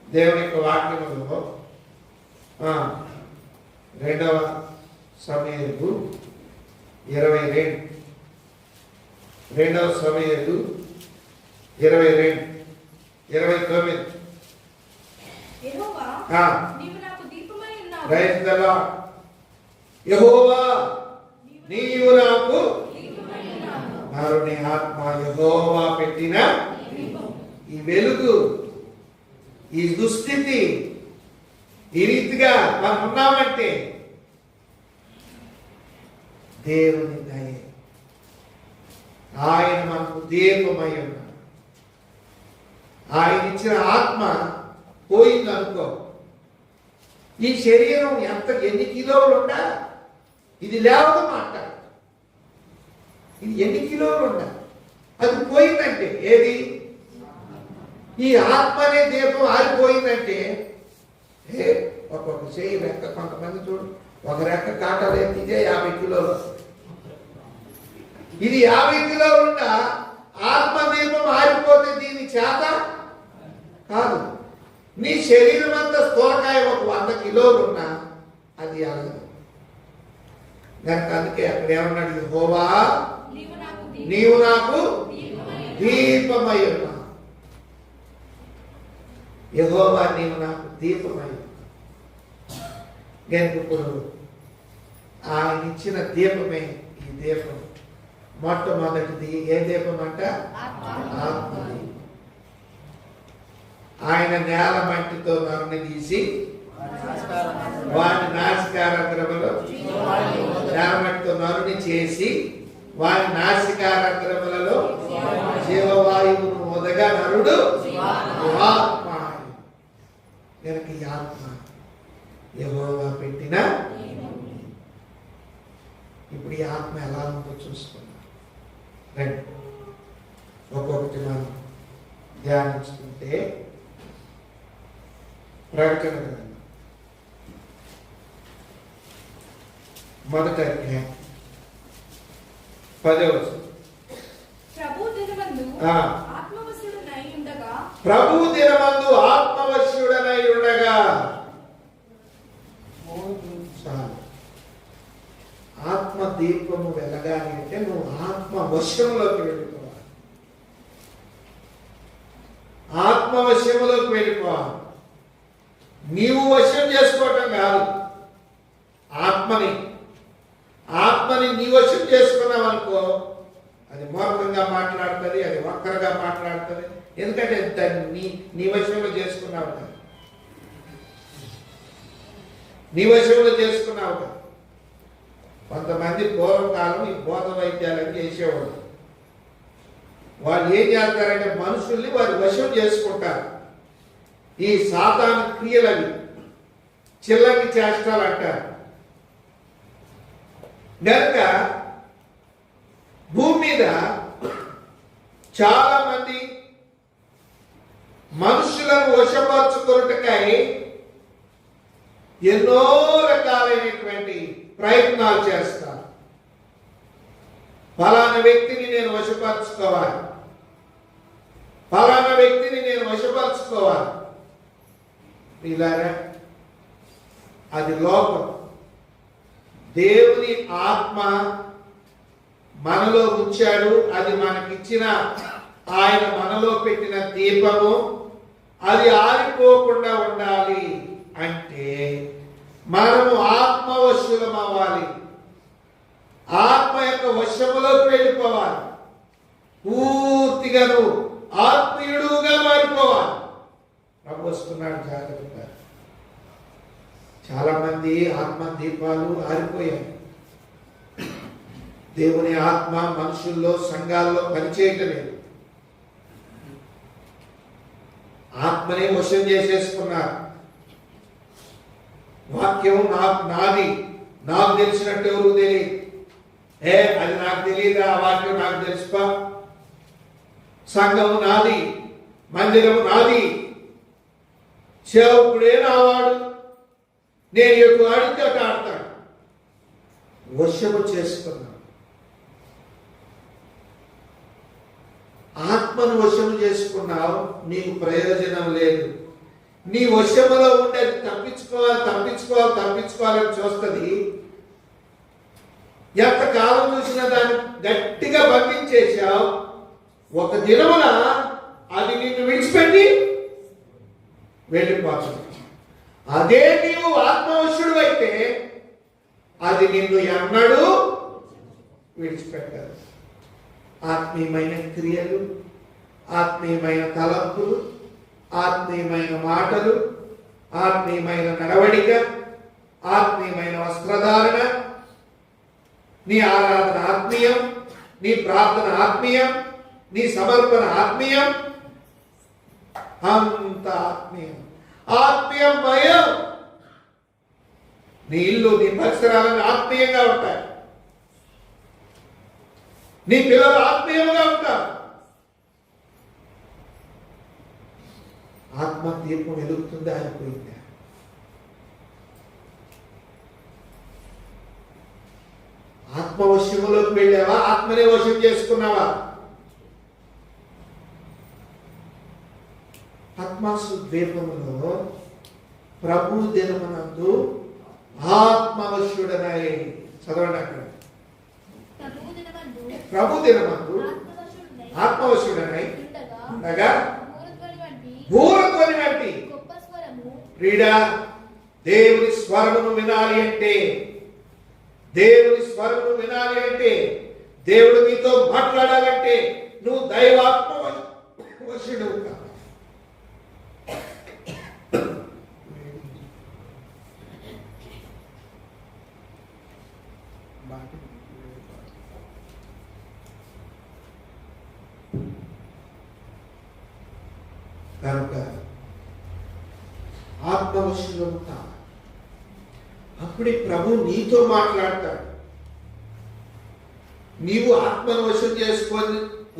దేవుని యొక్క వాక్యములో 2వ సమూయేలు 22. 2వ సమూయేలు 22, 29. యెహోవా, ఆ. నీవు నాకు దీపమై ఉన్నావు. Praise the lord. యెహోవా నీవు నాకు దీపమై ఉన్నావు. నరుని ఆత్మ యెహోవా పెట్టిన ఈ వెలుగు, ఈ దుస్థితి, ఈ రీతిగా మనం ఉన్నామంటే దేవుని దయ. ఆయన మనకు దీపమై ఉన్నాడు. ఆయన ఇచ్చిన ఆత్మ పోయిందనుకో, ఈ శరీరం ఎన్ని కిలోలు ఉండా ఇది లేవదు మాట. ఇది ఎన్ని కిలోలు ఉండా అది పోయిందంటే ఏది? ఈ ఆత్మ అనే దీపం ఆరిపోయిందంటే ఒక్కొక్క చేయి రెక్క, కొంతమంది చూడు ఒక రెక్క కాటాలు ఎత్తితే 50 కిలోలు. ఇది 50 కిలోలు ఉండా ఆత్మదీపం ఆరిపోతే దీని చేత కాదు. నీ శరీరం అంతా స్థూలకాయ ఒక 100 కిలోలు ఉన్నా అది అలగదు. దానికి అందుకే అక్కడ ఏమన్నాడు? యెహోవా నీవు నాకు దీపమై ఉన్నావు. యెహోవా నీవు నాకు దీపమై. కనుక ఇప్పుడు ఆయన ఇచ్చిన దీపమే ఈ దీపం. మొట్టమొదటిది ఏ దీపం అంట? ఆత్మదీపం. ఆయన నేల మట్టితో నరుని తీసి వాడి నాసికారంధ్రములో నేల మట్టితో నరుని చేసి వాడి నాసికారంధ్రములలో జీవవాయువును మొదగా నరుడు ఆత్మ. కనుక ఈ ఆత్మ యెహోవా పెట్టిన. ఇప్పుడు ఈ ఆత్మ ఎలా ఉందో చూసుకున్నాం. రండి ఒక్కొక్కటి మనం ధ్యానించుకుంటే ప్రకటన గ్రంథం 1వ అధ్యాయం 10వ వచనం. ప్రభు దినమందు ఆ. ఆత్మవశుడనై ఉండగా ప్రభు దినమందు ఆత్మవశ్యుడనై ఉండగా వెళ్ళిపోవాలి. నీవు వశం చేసుకోవటం కాదు, ఆత్మని నీ వశం చేసుకున్నావు అనుకో, అది మూర్ఖంగా మాట్లాడుతుంది, అది వక్రగా మాట్లాడుతుంది. ఎందుకంటే దాన్ని నీ వశంలో చేసుకున్నావు కదా, నీ వశంలో చేసుకున్నావు కదా. కొంతమంది పూర్వకాలం ఈ బోధ వైద్యాలను చేసేవాడు. వాళ్ళు ఏం చేస్తారంటే మనుషుల్ని వారి వశం చేసుకుంటారు. ఈ సాతాను క్రియలవి చిల్లంగి చేష్టాలు అంటారు. కనుక భూమి మీద చాలా మంది మనుషులను వశపరుచుకున్నట్టుకై ఎన్నో రకాలైనటువంటి ప్రయత్నాలు చేస్తారు. ఫలానా వ్యక్తిని నేను వశపరచుకోవాలి, ఫలానా వ్యక్తిని నేను వశపరచుకోవాలి. ఇలాగా అది లోపం. దేవుని ఆత్మ మనలో ఉంచాడు, అది మనకిచ్చిన ఆయన మనలో పెట్టిన దీపము, అది ఆరిపోకుండా ఉండాలి అంటే మనము ఆత్మవశులం అవ్వాలి, ఆత్మ యొక్క వశములోకి వెళ్ళిపోవాలి, పూర్తిగా నువ్వు ఆత్మీయుడుగా మారిపోవాలి. ప్రభు వస్తున్నాడు, జాగ్రత్తగా. చాలా మంది ఆత్మ దీపాలు ఆరిపోయాయి. దేవుని ఆత్మ మనుషుల్లో సంఘాల్లో పనిచేయటం లేదు. ఆత్మనే వశం చేసేసుకున్నారు. వాక్యం నాది, నాకు తెలిసినట్టు ఎవరు తెలియదు. అది నాకు తెలియదా, ఆ వాక్యం నాకు తెలుసుపా. సంఘం నాది, మందిరం నాది, సేవకుడే నావాడు, నేను ఎక్కువ ఆడితే అటు ఆడతాడు. వశము చేసుకున్నాను. ఆత్మను వశము చేసుకున్నావు, నీకు ప్రయోజనం లేదు. నీ వశములో ఉండేది తప్పించుకోవాలని చూస్తుంది. ఎంతకాలం చూసినా దాన్ని గట్టిగా బంధించేశావు. ఒక దినమున అది నిన్ను విడిచిపెట్టి వెళ్ళిపోతుంది. అదే నీవు ఆత్మవశుడు అయితే అది నిన్ను ఎన్నడూ విడిచిపెట్టదు. ఆత్మీయమైన క్రియలు, ఆత్మీయమైన తలంపులు, ఆత్మీయమైన మాటలు, ఆత్మీయమైన నడవడిక, ఆత్మీయమైన వస్త్రధారణ, నీ ఆరాధన ఆత్మీయం, నీ ప్రార్థన ఆత్మీయం, నీ సమర్పణ ఆత్మీయం, అంత ఆత్మీయం, ఆత్మీయమయం. నీ ఇల్లు, నీ పరిసరాలను ఆత్మీయంగా ఉంటాయి. నీ పిల్లలు ఆత్మీయంగా ఉంటారు. ఆత్మ దీపం వెలుగుతుంది, ఆగిపోయింది. ఆత్మ వశములోకి వెళ్ళావా, ఆత్మనే వశం చేసుకున్నావా? పద్మాసు ద్వీపములో ప్రభు దినమునందు ఆత్మవశుడనై, చదవండి అక్కడ. ప్రభు దినమందు ఆత్మవశుడనై ఉండగా భూరధ్వని వంటి క్రీడా దేవుని స్వరమును వినాలి అంటే, దేవుని స్వరమును వినాలి అంటే, దేవుడు నీతో మాట్లాడాలంటే నువ్వు దైవాత్మ వశుడు కావాలి. కనుక ఆత్మవశులు కావాలి. అప్పుడే ప్రభు నీతో మాట్లాడతాడు. నీవు ఆత్మను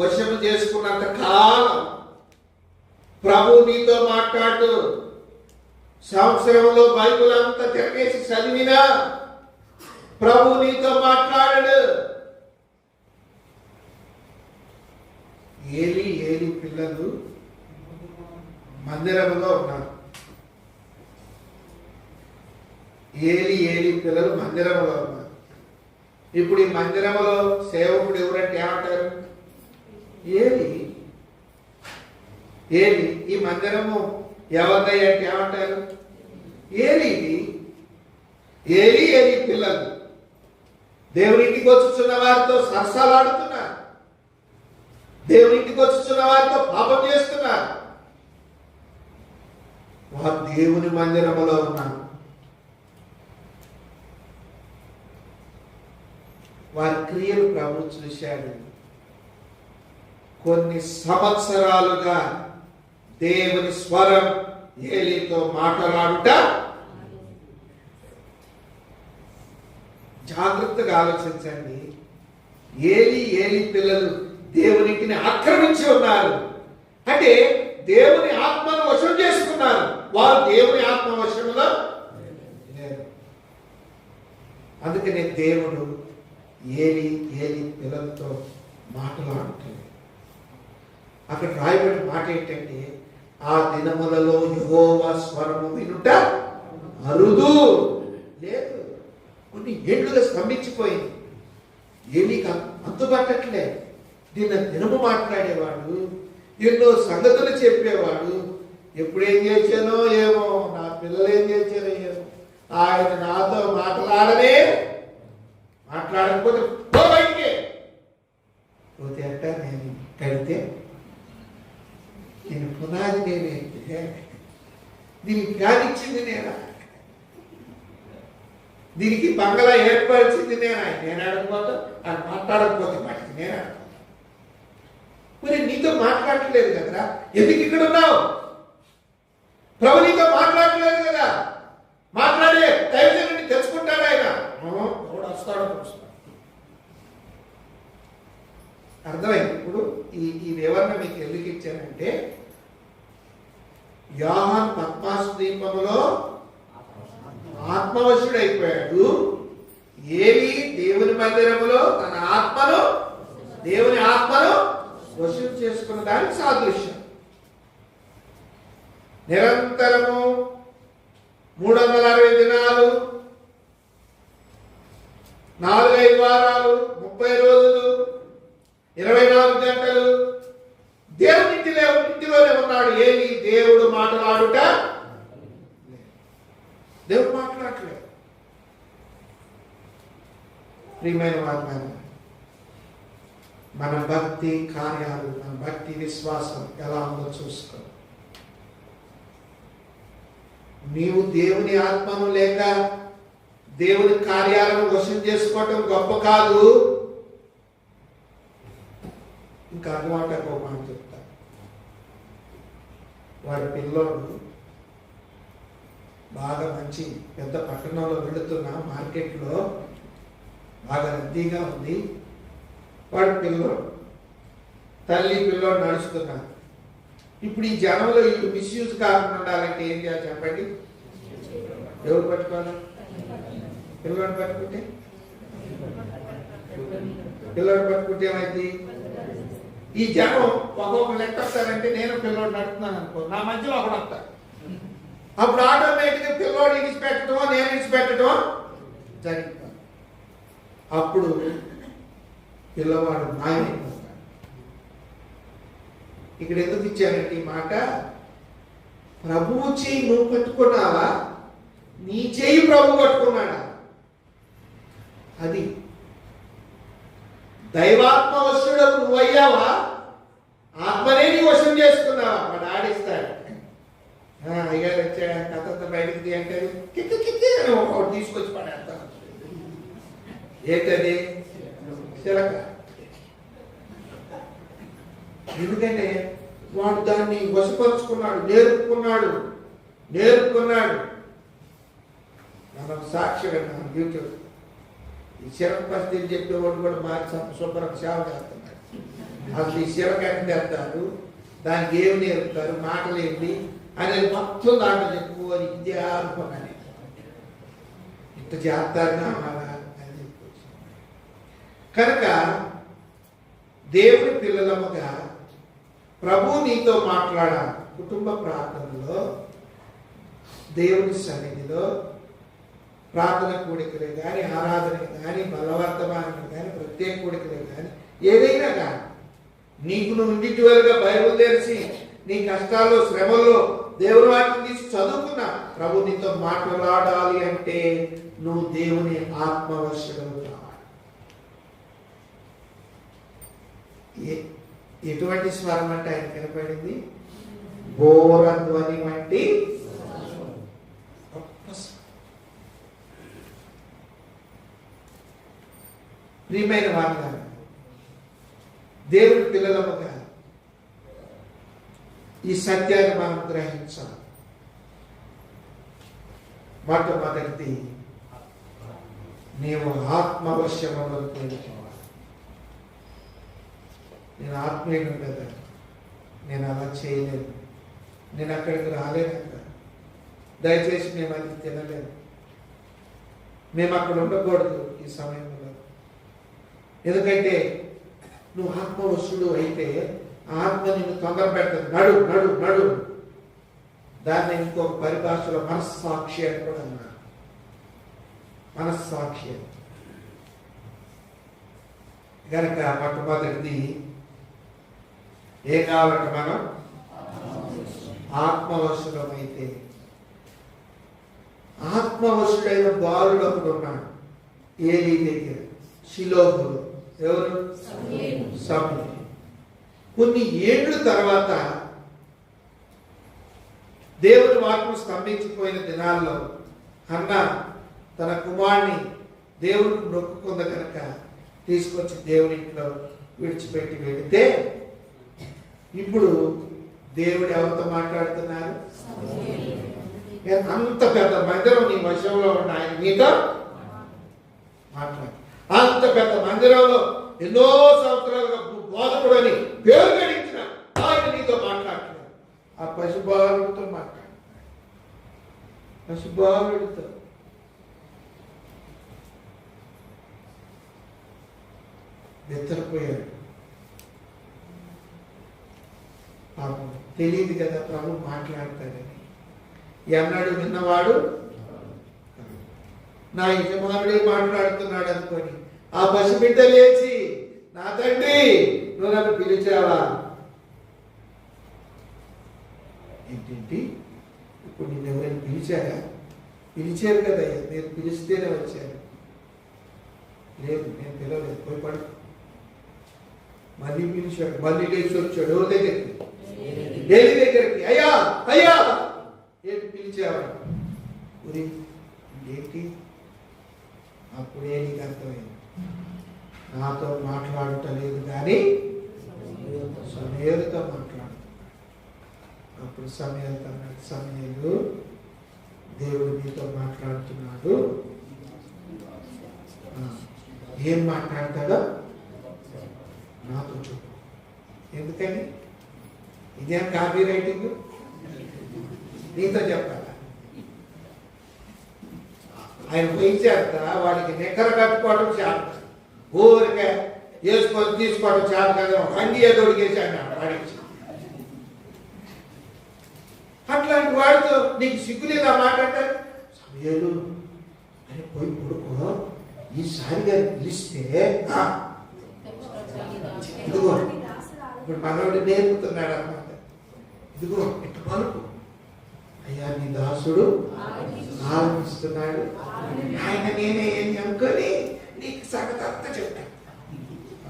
వశము చేసుకున్నంత కాలం ప్రభు నీతో మాట్లాడు. సంవత్సరంలో బైబిల్ అంతా తిరగేసి చదివినా ప్రభు నీతో మాట్లాడాడు. ఏలి పిల్లలు మందిరంలో ఉన్నారు. ఏలి పిల్లలు మందిరంలో ఉన్నారు. ఇప్పుడు ఈ మందిరంలో సేవకుడు ఎవరంటే ఏమంటారు? ఏలి. ఈ మందిరము ఎవరిదయ్య అంటే ఏమంటారు? ఏలీది. ఏలి పిల్లలు దేవునింటికి వచ్చుచున్న వారితో సరసాలాడుతున్నారు, దేవునింటికి వచ్చుచున్న వారితో పాపం చేస్తున్నారు. వారు దేవుని మందిరములో ఉన్నారు. వారి క్రియలు ప్రభు చూశాడు. కొన్ని సంవత్సరాలుగా దేవుని స్వరం ఏలీతో మాట్లాడుట. జాగ్రత్తగా ఆలోచించండి. ఏలి పిల్లలు దేవునికిని ఆక్రమించి ఉన్నారు. అంటే దేవుని ఆత్మను వశం చేసుకున్నారు. వారు దేవుని ఆత్మ వశంలో లేరు. అందుకనే దేవుడు ఏలి పిల్లలతో మాట్లాడుతుంది. అక్కడ రాయబడిన మాట ఏంటంటే, ఆ దినములలో యెహోవా స్వరము వినుట అరుదు లేదు. కొన్ని ఏళ్లుగా స్తంభించిపోయింది. ఏలికి అంతుపట్టట్లే. దినము మాట్లాడేవాడు, ఎన్నో సంగతులు చెప్పేవాడు. ఎప్పుడేం చేశానో ఏమో, నా పిల్లలు ఏం చేశానో ఏమో, ఆయన నాతో మాట్లాడకపోతే బయటికి పోతే అంట. నేను కడితే నేను పునాది నేనే, దీనికి గాలిచ్చింది నేనా, దీనికి బంగళా ఏర్పరిచింది నేనా. నేను అడగకపోతే ఆయన మాట్లాడకపోతే వాటికి నేనా. మరి నీతో మాట్లాడట్లేదు కదరా, ఎందుకు ఇక్కడ ఉన్నావు? ప్రభు నీతో మాట్లాడలేదు కదా. మాట్లాడే దైవజనుడిని తెలుసుకుంటాడు ఆయన. వస్తాడు. అర్థమైంది. ఇప్పుడు ఈ వివరణ మీకు ఎందుకు ఇచ్చానంటే, యోహాను పద్మాసు ద్వీపంలో ఆత్మవశుడైపోయాడు. ఏలి దేవుని మందిరములో తన ఆత్మను, దేవుని ఆత్మను వశం చేసుకున్న దానికి సాదృశ్యం. నిరంతరము 360 దినాలు, 4-5 వారాలు, 30 రోజులు, 24 గంటలు ఇంటిలోనే ఉన్నాడు. ఏలి దేవుడు మాట్లాడుట. దేవుడు మాట్లాడట్లేదు. ప్రియమైన వారు, మన భక్తి కార్యాలు, మన భక్తి విశ్వాసం ఎలా ఉందో చూసుకో. నీవు దేవుని ఆత్మను లేక దేవుని కార్యాలను వశం చేసుకోవటం గొప్ప కాదు. ఇంకా అన్నమాట ఒక మాట చెప్తా. వాడి పిల్లోడు బాగా మంచి పెద్ద పట్టణంలో వెళుతున్న మార్కెట్లో బాగా రద్దీగా ఉంది. వాడు పిల్లోడు, తల్లి పిల్లోడు నడుస్తున్నారు. ఇప్పుడు ఈ జనంలో వీళ్ళు మిస్యూజ్ కాకుండా ఉండాలంటే ఏం చేయాలి చెప్పండి? ఎవరు పట్టుకోవాలి? పిల్లోడు పట్టుకుంటే ఏమైంది? ఈ జనం ఒక్కొక్క లెక్క వస్తారంటే, నేను పిల్లోడు నడుతున్నాను అనుకో, నా మధ్యలో ఒకడు వస్తాడు. అప్పుడు ఆటోమేటిక్గా పిల్లోడు ఇడిచిపెట్టడమో నేను ఇడిచిపెట్టడమో జరిగిపోతుంది. అప్పుడు పిల్లవాడు మాయమైపోతాడు. ఇక్కడ ఎందుకు ఇచ్చానంటే ఈ మాట, ప్రభువు చేయి నువ్వు పట్టుకున్నావా, నీ చేయి ప్రభు పట్టుకున్నాడా? అది దైవాత్మ వశుడు నువ్వు అయ్యావా, ఆత్మనే నీ వశం చేసుకున్నావా? వాడు ఆడిస్తాడు. అయ్యారు వచ్చాడు కథ బయటికి అంటే కిక్కి అని ఒకటి తీసుకొచ్చి పడేస్తాను. ఏంటది? చిలక. ఎందుకంటే వాడు దాన్ని వశపరుచుకున్నాడు, నేర్పుకున్నాడు. మనం సాక్షి విన్నాం యూట్యూబ్. ఈ చిలక పరిస్థితి చెప్పేవాడు కూడా మార్చి శుభ్రంగా సేవ చేస్తున్నాడు. అసలు ఈ చిలక ఎక్కడ చేస్తారు, దానికి ఏమి నేర్పుతారు, మాటలు ఏంటి అనేది మొత్తం దాంట్లో చెప్పుకోవాలి. ఇది అనుకున్నాను, ఇంత చేస్తారుగా అని చెప్పుకోవచ్చు. కనుక దేవుని పిల్లలముగా ప్రభు నీతో మాట్లాడాలి. కుటుంబ ప్రార్థనలో, దేవుని సన్నిధిలో, ప్రార్థన కూడికలే కానీ, ఆరాధనలు కానీ, బలవర్తమానం కానీ, ప్రత్యేక కూడికలే కానీ, ఏదైనా కానీ నీకు నువ్వు ఇండివిజువల్గా బైబుల్ తెరిచి నీ కష్టాల్లో శ్రమల్లో దేవుని వాక్యం తీసి చదువుకున్నా, ప్రభు నీతో మాట్లాడాలి అంటే నువ్వు దేవుని ఆత్మవశుడు కావాలి. ఎటువంటి స్వరం అంటే ఆయన కనపడింది? ఘోరధ్వని వంటి ప్రియమైన వారు, దేవుని పిల్లలముగా ఈ సత్యాన్ని మనం గ్రహించాలి. మొట్టమొదటిది, నీవు ఆత్మవశ్యములను తెలుసుకోవాలి. నేను ఆత్మీయుడు కదా, నేను అలా చేయలేను, నేను అక్కడికి రాలేను కదా, దయచేసి మేము అది తినలేము, మేము అక్కడ ఉండకూడదు ఈ సమయంలో. ఎందుకంటే నువ్వు ఆత్మవశుడు అయితే ఆత్మ నిన్ను తొందర పెడుతుంది. నడు నడు నడు. దాన్ని ఇంకొక పరిభాషలో మనస్సాక్షి అని కూడా అన్నారు. మనస్సాక్షి కనుక మొట్టమొదటిది ఏం కావాలంటే మనం ఆత్మవశులమైతే. ఆత్మవశుడైన బాలుడు ఒకడు ఉన్నాడు ఏలీ దగ్గర, షిలోహులో. ఎవరు? సమూయేలు. కొన్ని ఏళ్ళ తర్వాత దేవుని వాక్యం స్తంభించిపోయిన దినాల్లో హన్నా తన కుమారుని దేవుడికి నొక్కుకుంద కనుక తీసుకొచ్చి దేవుని ఇంట్లో విడిచిపెట్టి వెళితే, ఇప్పుడు దేవుడు ఎవరితో మాట్లాడుతున్నారు? అంత పెద్ద మందిరం నీ వశంలో ఉన్న ఆయన నీతో మాట్లాడు. అంత పెద్ద మందిరంలో ఎన్నో సంవత్సరాలుగా బోధకుడు అని పేరు గడించిన ఆయన నీతో మాట్లాడుతున్నాడు. ఆ పశుబాలుడితో మాట్లాడుతున్నాడు. పశుబాలుడితో నిద్రపోయాడు. పాపం తెలియదు కదా ప్రభు మాట్లాడతాడని. ఎన్నాడు విన్నవాడు నా యజమానుడే మాట్లాడుతున్నాడు అనుకొని ఆ పసిబిడ్డ లేచి, నా తండ్రి నువ్వు నన్ను పిలిచావా? ఏంటి ఇప్పుడు నిన్ను ఎవరైనా పిలిచారా? పిలిచారు కదా, నేను పిలిస్తేనే వచ్చాను. లేదు, నేను పిలవలేదు, పోయి పడు. మళ్ళీ పిలిచాడు, మళ్ళీ లేచి వచ్చాడు. ఎవరి దగ్గరికి? ఏలీ దగ్గరికి. అయ్యా అయ్యా ఏంటి పిలిచావా? ఏంటి? అప్పుడు ఏలీకి అర్థమైంది, నాతో మాట్లాడటలేదు కానీ సమూయేలుతో మాట్లాడుతున్నాడు. అప్పుడు సమూయేలుతో అన్నాడు, సమూయేలు దేవుడు నీతో మాట్లాడుతున్నాడు. ఏం మాట్లాడతాడో నాతో చెప్పు. ఎందుకని? ఇదేం కాపీ రైటింగ్? నీతో చెప్పాలా? ఆయన పోయి చేస్తా వాడికి నిక్కర కట్టుకోవడం చేత, ఊరికే వేసుకొని తీసుకోవడం చేత కదా, హండి ఏదోడికేసి అన్నాడు వాడికి. అట్లాంటి వాడితో నీకు సిగ్గు లేదా మాట్లాడతాడు? సమూయేలు అని పోయి కొడుకో, ఈసారిగా పిలిస్తే ఇదిగో ఇప్పుడు మనోడు నేర్పుతున్నాడు అన్నమాట. ఇదిగో ఇటు పలుకు, అయ్యా నీ దాసుడు ఆలోచిస్తున్నాడు, ఆయన నేనే ఏం అనుకొని నీకు సంగతి చెప్తాను.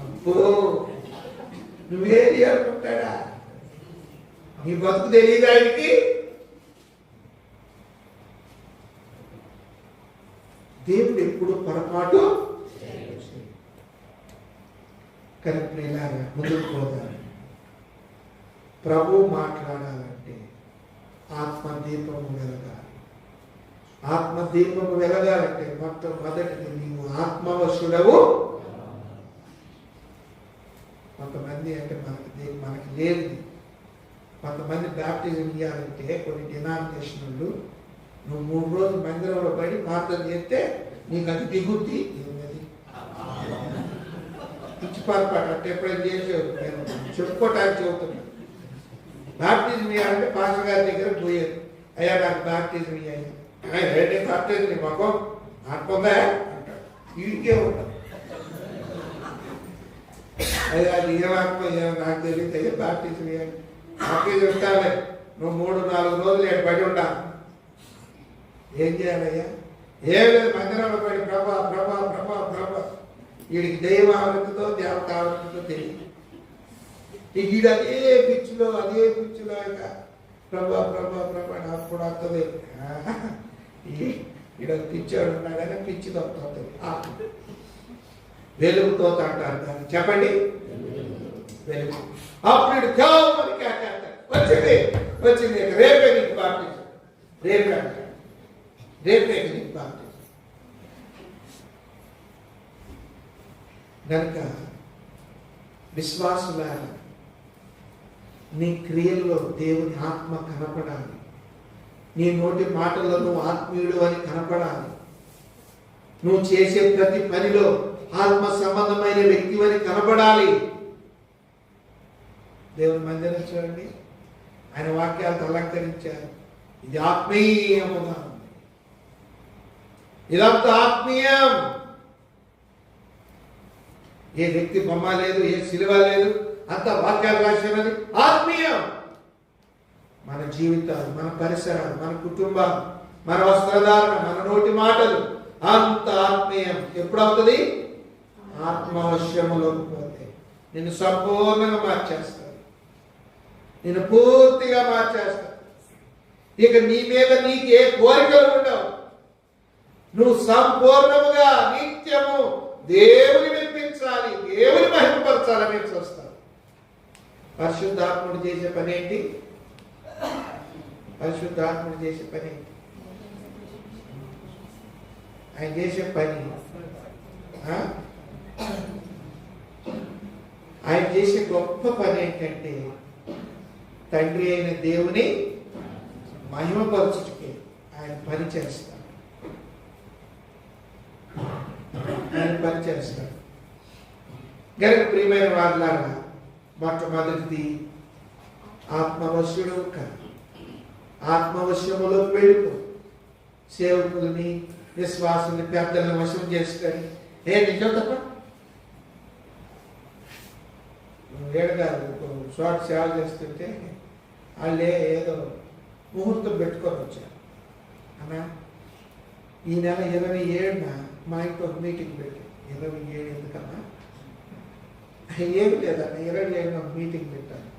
అబ్బో నువ్వేది అనుకుంటాడా? నీ బతుకు తెలియదు ఆయనకి. దేవుడు ఎప్పుడు పొరపాటు కరెక్ట్. ఇలాగా ముందుకు పోతారు. ప్రభు మాట్లాడాలంటే ఆత్మదీపము వెలగాలి. ఆత్మదీపము వెలగాలంటే మొట్టమొదటిది నీవు ఆత్మవశుడవు. కొంతమంది అంటే మనకి లేదు. కొంతమంది బ్యాప్టిజం ఇవ్వాలంటే కొన్ని డినామినేషన్లు నువ్వు 3 రోజులు మందిరంలో పడి ప్రార్థన చేస్తే నీకు అది దిగుద్ది. పిచ్చి పొరపాటు అంటే ఎప్పుడైనా చేసేవారు. నేను చెప్పుకోవటానికి చెబుతున్నాను. బ్యాప్టిజం ఇవ్వాలంటే పాస్టర్ గారి దగ్గర పోయారు. అయ్యా నాకు బ్యాప్టిజం ఇవ్వాలి. బ్యాప్టిజం నీ మొక్కం ఆత్మదా అంటాడు. ఇంకే ఉంటాడు. అయ్యా అది ఏమాత్మ ఏమో నాకు తెలియదు. అయ్యా బ్యాప్టిజం ఇవ్వాలి. బ్యాప్టిజం ఇస్తాలే నువ్వు 3-4 రోజులు నేను పడి ఉండాలి. ఏం చేయాలయ్యా? ఏం లేదు, మందిరంలో పడి ప్రభా ప్రభా ప్రభా ప్రభా. వీడికి దైవ ఆవృతితో దేవత ఆవృతితో తెలియదు. వీడు అదే పిచ్చిలో ఇక ప్రభా ప్రభా ప్రభా అప్పుడు వస్తుంది. ఈడ పిచ్చాడు ఉన్నాడని పిచ్చి తొక్కుతుంది. వెలుగుతో అంటారు దాన్ని. చెప్పండి, వెలుగు. అప్పుడు కేవలం వచ్చింది రేపే నీకు బాప్టిజం, రేపే నీకు బాప్టిజం. కనుక విశ్వాసులారా, నీ క్రియల్లో దేవుని ఆత్మ కనపడాలి. నీ నోటి మాటల్లో నువ్వు ఆత్మీయుడు అని కనపడాలి. నువ్వు చేసే ప్రతి పనిలో ఆత్మ సంబంధమైన వ్యక్తి అని కనపడాలి. దేవుని మందిరం చూడండి, ఆయన వాక్యాలతో అలంకరించారు. ఇది ఆత్మీయముగా ఉంది, ఇదంతా ఆత్మీయం. ఏ వ్యక్తి బొమ్మ లేదు, ఏ శిలువ లేదు, అంత వాక్యాలు రాసినది ఆత్మీయం. మన జీవితాలు, మన పరిసరాలు, మన కుటుంబాలు, మన వస్త్రధారణ, మన నోటి మాటలు అంత ఆత్మీయం. ఎప్పుడవుతుంది? ఆత్మవశ్యములోకి పోతే నిన్ను సంపూర్ణంగా మార్చేస్తాడు, నిన్ను పూర్తిగా మార్చేస్తాడు. ఇక నీ మీద నీకు ఏ కోరికలు ఉండవు. నువ్వు సంపూర్ణముగా నిత్యము దేవుని మెప్పించాలి, దేవుని మహిమపరచాలని చూస్తావు. పరిశుద్ధాత్ముడు చేసే పని ఏంటి? పరిశుద్ధాత్ముడు చేసే పని ఏంటి? ఆయన చేసే పని, ఆయన చేసే గొప్ప పని ఏంటంటే తండ్రి అయిన దేవుని మహిమపరచుటకే ఆయన పని చేస్తాడు. ఆయన పని చేస్తాడు. గనుక ప్రియమైన వారులారా, మొట్టమొదటిది ఆత్మవశ్యుడు కాదు, ఆత్మవశ్యములో వెళ్ళిపో. సేవకుల్ని, విశ్వాసుల్ని, పెద్దలను వశం చేసుకొని నిజం తప్ప వేడగారు చోట సేవ చేస్తుంటే వాళ్ళే ఏదో ముహూర్తం పెట్టుకొని వచ్చారు. అన్నా, ఈ నెల 27న మా ఇంట్లో ఒక మీటింగ్ పెట్టి. 27 ఎందుకన్నా? ఏమి లేదన్నా, 27న ఒక మీటింగ్ పెట్టాను.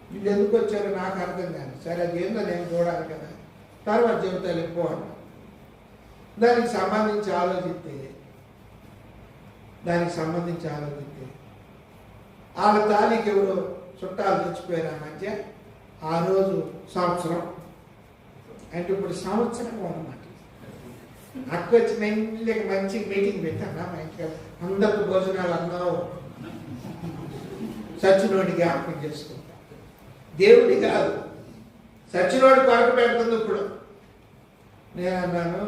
వీళ్ళు ఎందుకు వచ్చారో నాకు అర్థం కాదు. సరే, అది ఏందో నేను చూడాలి కదా, తర్వాత చెబుతాను ఎక్కువ అన్నా. దానికి సంబంధించి ఆలోచిస్తే వాళ్ళ తారీఖు ఎవరో చుట్టాలు తెచ్చిపోయారు ఆ మధ్య. ఆ రోజు సంవత్సరం అంటే ఇప్పుడు సంవత్సరం అన్నమాట. అక్క వచ్చి మెల్లిగా మంచి మీటింగ్ పెట్టాను. మా ఇంట్లో అందరికి భోజనాలు అన్నావు. సచ్చినోడి జ్ఞాపకం చేసుకుంటా, దేవుడి కాదు, సచ్చినోడి కొరకు పెడుతుంది. ఇప్పుడు నేను అన్నాను,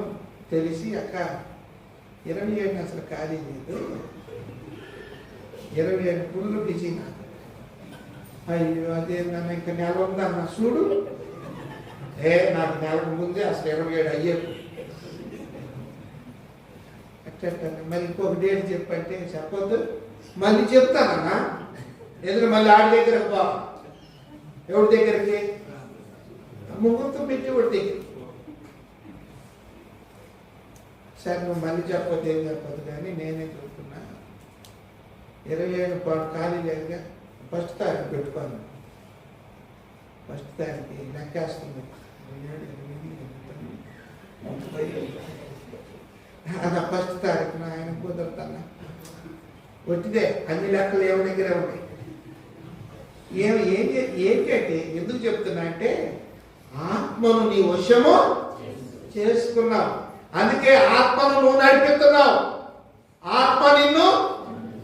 తెలిసి అక్క 27 అసలు ఖాళీ లేదు, 27 ఫుల్ బిజీ నాకు. అయ్యో అదేందన్నా, ఇంకా నెల ఉందన్న చూడు. నాకు నెలకు ముందే అసలు 27 అయ్యేది. మరి ఇంకొక డేట్ చెప్పంటే చెప్పొద్దు, మళ్ళీ చెప్తానన్నా. ఎందుకు మళ్ళీ ఆడి దగ్గర బా, ఎవరి దగ్గరికి? ముహూర్తం పెట్టి ఎవరి దగ్గర. సరే, నువ్వు మళ్ళీ చెప్పొద్దు, ఏం చెప్పొద్దు, కానీ నేనే చెప్తున్నా. 27 ఖాళీ లేదుగా, ఫస్ట్ తారీఖు పెట్టుకోను. ఫస్ట్ తారీఖు లెక్కేస్తుంది. 27 ఫస్ట్ తారీఖున ఆయన కుదరతన్నా. వచ్చిదే అన్ని లెక్కలు ఏమి దగ్గరే ఉన్నాయి. ఏంటంటే ఎందుకు చెప్తున్నా అంటే, ఆత్మను నీ వశము చేసుకున్నావు. అందుకే ఆత్మను నువ్వు నడిపిస్తున్నావు, ఆత్మ నిన్ను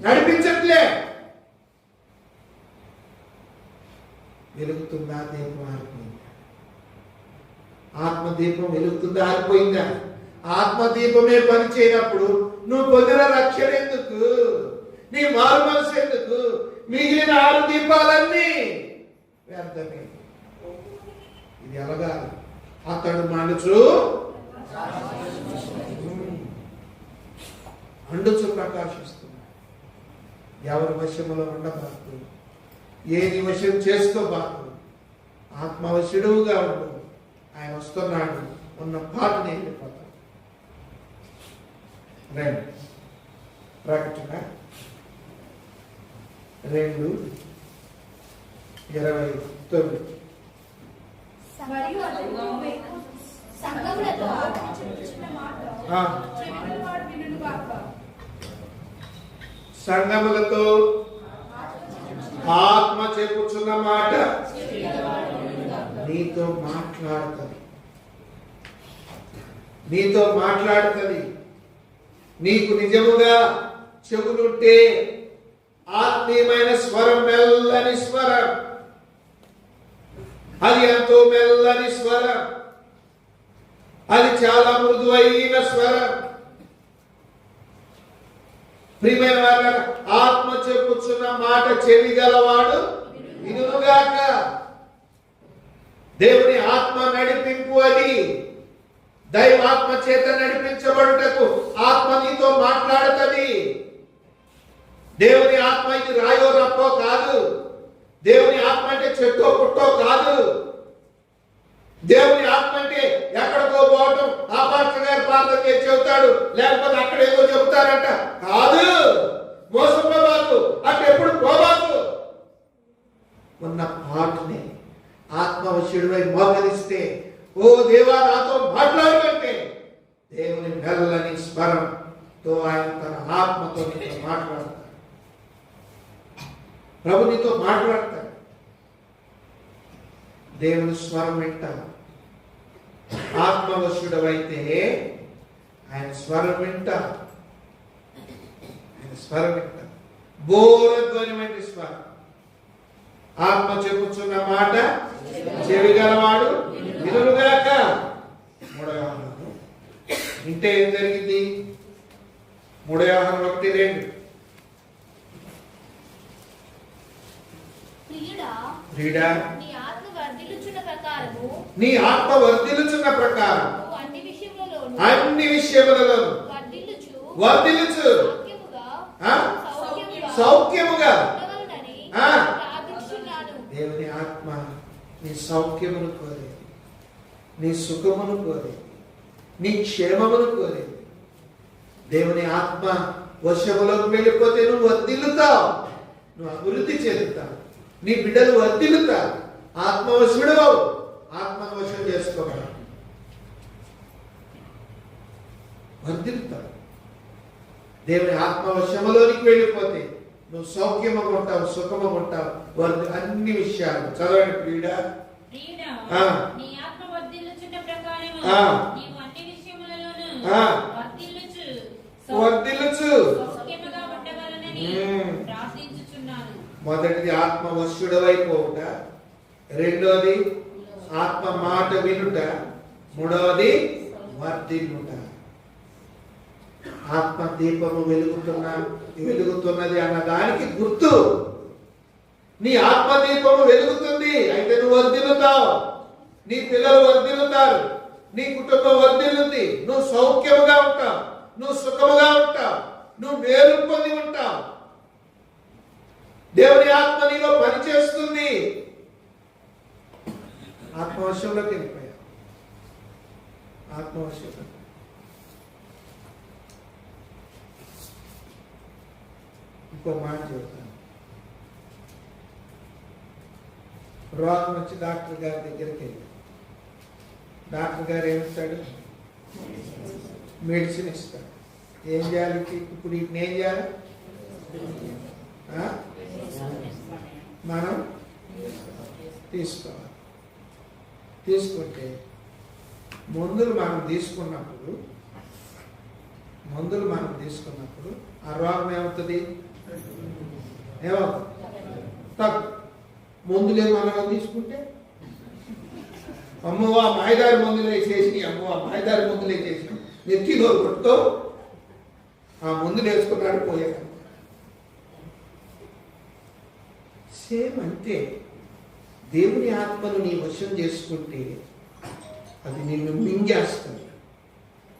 నడిపించట్లే. వెలుగుతుందా దీపం ఆరిపోయిందా? ఆత్మదీపం వెలుగుతుందా ఆరిపోయిందా? ఆత్మదీపమే పని చేయనప్పుడు నువ్వు పొందిన రక్షణ ఎందుకు? నీ మారు మనసు ఎందుకు? మిగిలిన 6 దీపాలన్నీ వ్యర్థమే. ఇది ఎలాగా? అతడు మండుచు ప్రకాశిస్తున్నాడు. ఎవరి వశములో ఉండబాకు, ఏది వశం చేసుకోబాకు. ఆత్మవశుడుగా ఉండు. ఆయన వస్తున్నాడు. ఉన్న పాటని వెళ్ళిపోతాం. రండి. ప్రకటన 2:29. మరియు అతడు సంఘములతో ఆత్మ చెప్పుచున్న మాట చెవిగలవాడు వినుగాక. సంఘములతో ఆత్మ చెప్పుచున్న మాట నీతో మాట్లాడుతుంది. నీతో మాట్లాడుతుంది. నీకు నిజముగా చెవులుంటే ఆత్మీయమైన స్వరం, మెల్లని స్వరం, అది ఎంతో మెల్లని స్వరం, అది చాలా మృదువైన స్వరం. ప్రియమైన వారు, ఆత్మ చెప్పుచున్న మాట చెవి గలవాడు వినుగాక. దేవుని ఆత్మ నడిపింపు అది. దైవాత్మ చేత నడిపించబడుటకు ఆత్మ నీతో మాట్లాడుతుంది. దేవుని ఆత్మ ఇది రాయో రప్పో కాదు. దేవుని ఆత్మ అంటే చెట్టో పుట్టో కాదు. దేవుని ఆత్మ అంటే ఎక్కడికో పోవటం, ఆ పాస్టర్ గారు ప్రార్థన చేసి చెబుతాడు, లేకపోతే అక్కడ ఏదో చెబుతారంట కాదు. మోసపోబాకు, అటు ఎప్పుడు పోబాకు. ఉన్న పాటని ఆత్మవశుడివై మోకరిస్తే, ఓ దేవా నాతో మాట్లాడుకుంటే, దేవుని మెల్లని స్వరంతో ఆయన తన ఆత్మతో నీతో మాట్లాడతాడు. ప్రభు నీతో మాట్లాడతాడు. దేవుని స్వరం వింటాడు. ఆత్మవశుడవైతే ఆయన స్వరం వింటాడు. ఆయన స్వరం వింటాడు. బోరధ్వని వంటి స్వరం. ఆత్మ చెప్పుచున్న మాట చెవి గలవాడు వినుగాక. 3వ యోహాను ఇంటే ఏం జరిగింది? 3వ యోహాను 1:2. ప్రియుడా, నీ ఆత్మ వర్ధిల్లుచున్న ప్రకారము, నీ ఆత్మ వర్ధిల్లుచున్న ప్రకారం నువ్వు అన్ని విషయములలోనూ వర్ధిల్లుచు సౌఖ్యముగా ఉండవలెనని ప్రార్థించుచున్నాను. దేవుని ఆత్మ నీ సౌఖ్యమును కోరేది, నీ సుఖమును కోరేది, నీ క్షేమమును కోరేది. దేవుని ఆత్మ వర్షములోకి వెళ్ళిపోతే నువ్వు వర్ధిల్లుతావు, నువ్వు అభివృద్ధి చెందుతావు, నీ బిడ్డలు వర్ధిల్లుతారు. ఆత్మవశుడు ఆత్మవశం చేసుకోగలరు, వర్ధిల్లుతావు. దేవుని ఆత్మవశములోనికి వెళ్ళిపోతే నువ్వు సౌఖ్యముగా ఉంటావు, సుఖముగా ఉంటావు. అన్ని విషయాలు చదవండి. ప్రియుడా, నీ ఆత్మ వర్ధిల్లుచున్న ప్రకారము నీవు అన్ని విషయములలోనూ వర్ధిల్లుచు సౌఖ్యముగా ఉండవలెనని ప్రార్థించుచున్నాను. మొదటిది ఆత్మవశుడవైపోవుట, రెండోది ఆత్మ మాట వినుట, మూడవది వర్ధిల్లుట. ఆత్మ దీపము వెలుగుతున్నది అన్న దానికి గుర్తు. నీ ఆత్మ దీపము వెలుగుతుంది, అయితే నువ్వు వర్ధిల్లుతావు, నీ పిల్లలు వర్ధిల్లుతారు, నీ కుటుంబం వర్ధిల్లుతుంది, నువ్వు సౌఖ్యముగా ఉంటావు, నువ్వు సుఖముగా ఉంటావు, నువ్వు మేలు పొంది ఉంటావు. దేవుని ఆత్మ నీలో పనిచేస్తుంది. ఆత్మవశంలోకి వెళ్ళిపోయావు. ఆత్మవశంలో ఇంకో మాట చెబుతాను. రోగం వచ్చి డాక్టర్ గారి దగ్గరికి వెళ్ళి, డాక్టర్ గారు ఏమిస్తాడు? మెడిసిన్ ఇస్తాడు. ఏం చేయాలి? ఇప్పుడు వీటిని ఏం చేయాలి? మనం తీసుకోవాలి. తీసుకుంటే మందులు మనం తీసుకున్నప్పుడు ఆ రోగం ఏమవుతుంది? తగ్గు. మందులే మనం తీసుకుంటే అమ్మో ఆ మాయదారి మందులు వేసేసి, అమ్మో ఆ మాయదారి మందులు వేసేసి నెత్తిలో కొట్టుతో ఆ మందులు వేసుకున్నాడు, పోయాడు. సేమ్ అంతే. దేవుని ఆత్మను నీ వశం చేసుకుంటే అది నిన్ను మింగేస్తుంది.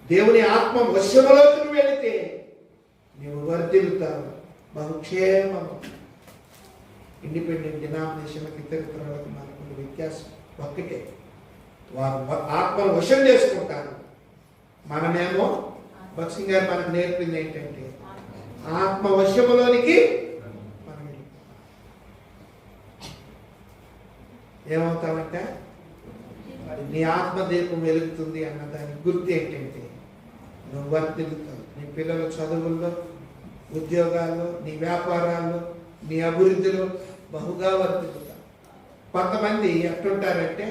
దేవుని ఆత్మ వశంలోకి వెళితే నీవు వర్ధిల్లుతావు, బహుక్షేమము. ఇండిపెండెంట్ డినామినేషన్లకు ఇతర మనకు వ్యత్యాసం. ఒక్కటే. వారు ఆత్మను వశం చేసుకుంటారు. మనమేమో భక్సింగ్ గారు మనకు నేర్పింది ఏంటంటే ఆత్మ వశములోనికి మనం ఏమవుతామంటే నీ ఆత్మదీపం వెలుగుతుంది అన్న దానికి గుర్తు ఏంటంటే నువ్వు వర్తిల్లుతావు. నీ పిల్లల చదువుల్లో, ఉద్యోగాల్లో, నీ వ్యాపారాల్లో, నీ అభివృద్ధిలో బహుగా వర్తిల్లుతావు. కొంతమంది ఎట్టుంటారంటే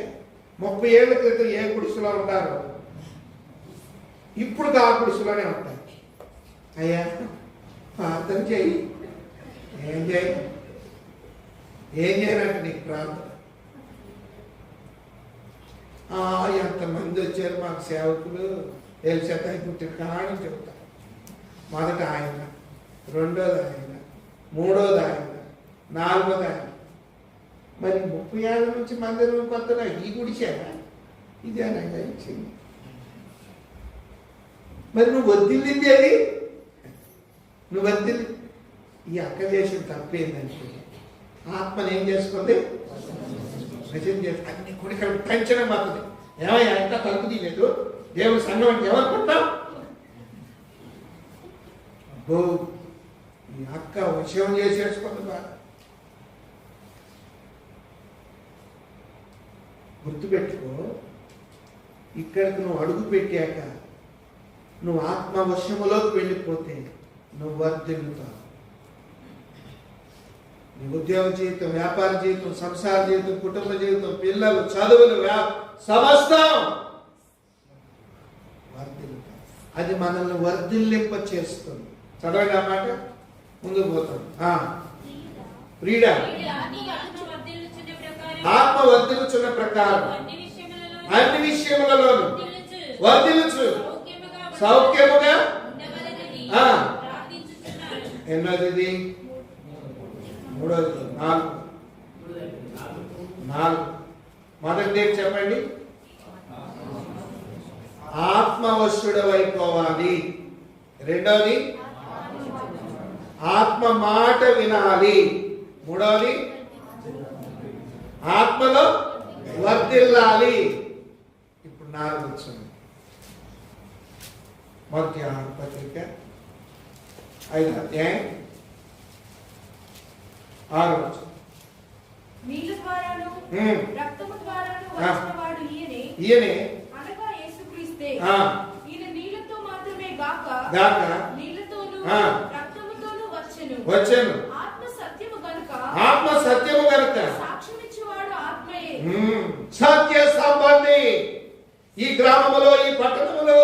30 ఏళ్ల క్రితం ఏ గుడిసెలో ఉంటారో ఇప్పుడు ఆ గుడిసెలోనే ఉంటారు. అయ్యా ప్రార్థన చేయి, ఏం చేయనంటే నీకు ప్రార్థన. ఎంతమంది వచ్చారు మాకు సేవకులు, ఎలిసెత్తాయి పుట్టిన కానీ చెబుతారు. మొదట ఆయన, రెండోది ఆయన, మూడోది ఆయన, నాలుగోది ఆయన. మరి 30 ఏళ్ళ నుంచి మందిరం కొత్తగా ఈ గుడిసేనా ఇదేనా ఇచ్చింది? మరి నువ్వు వద్దిల్లింది అది, నువ్వు వద్దిల్లి. ఈ అక్క చేసిన తప్పేందంటే ఆత్మని ఏం చేసుకుంది, నిజం చేసి అన్ని కొడుకు పెంచడం మాత్రమే. ఏమయ్యా ఇంకా తలుపు తీయలేదు దేవుడు సంఘం అంటే ఏమనుకుంటావు? ఈ అక్క విషయం చేసేసుకుంది బాగా. గుర్తుపెట్టుకో, ఇక్కడికి నువ్వు అడుగు పెట్టాక నువ్వు ఆత్మవశములోకి వెళ్ళిపోతే నువ్వు వర్ధిల్లుతావు. నీ ఉద్యోగ జీవితం, వ్యాపార జీవితం, సంసార జీవితం, కుటుంబ జీవితం, పిల్లలు, చదువులు, సమస్తం వర్ధిల్లుతావు. అది మనల్ని వర్ధిల్లింప చేస్తుంది. చదవండి ఆ మాట, ముందుకు పోతాం. ఫ్రీడా ఆత్మ వర్ధిల్లుచున్న ప్రకారం అన్ని విషయములలోను వర్ధిల్లుచు సౌఖ్యముగా ఎన్నోది, మూడోది, 4 మొదటి డేట్ చెప్పండి. ఆత్మవశుడవైపోవాలి. రెండోది ఆత్మ మాట వినాలి. మూడోది ఆత్మలో వర్ధిల్లాలి. ఇప్పుడు 4 వచ్చింది. మొదటి పత్రిక 5వ అధ్యాయం 6వ వచనం. నీళ్ళ ద్వారాను రక్తము ద్వారాను వచ్చిన వాడు ఈయనే అనగా యేసుక్రీస్తే. ఈయన నీళ్ళతో మాత్రమే గాక నీళ్ళతోను రక్తముతోను వచ్చెను. ఆత్మ సత్యము గనుక సాక్ష్యమిచ్చేవాడు ఆత్మయే. సత్య సంబంధి. ఈ గ్రామములో, ఈ పట్టణములో,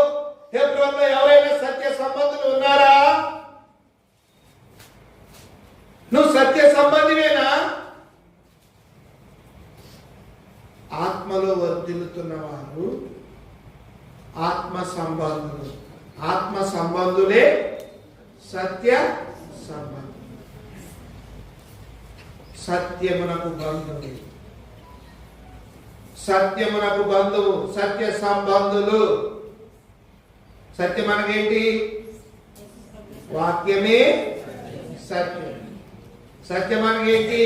హెబ్రోన్లో ఎవరైనా సత్య సంబంధులు ఉన్నారా? నువ్వు సత్య సంబంధివేనా? ఆత్మలో వర్ధిల్లుతున్న వారు ఆత్మ సంబంధులు. ఆత్మ సంబంధులే సత్య సంబంధులు. సత్యమునకు బంధువు, సత్యమునకు బంధువు, సత్య సంబంధులు. సత్యం అనగేంటి? వాక్యమే సత్యం. సత్యం అనగేంటి?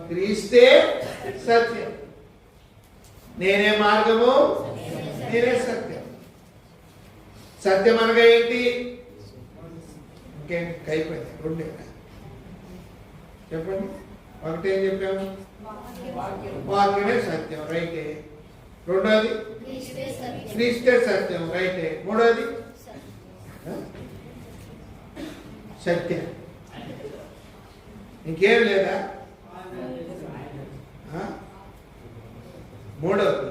క్రీస్తే సత్యం. నేనే మార్గము, నేనే సత్యం. సత్యం అనగా ఏంటి? ఇంకేంటి? అయిపోయింది. 2 చెప్పండి. ఒకటేం చెప్పాము? వాక్యమే సత్యం, రైటే. రెండోది క్రీస్తే సత్యం, రైటే. మూడోది సత్యం. ఇంకేం లేదా? మూడవది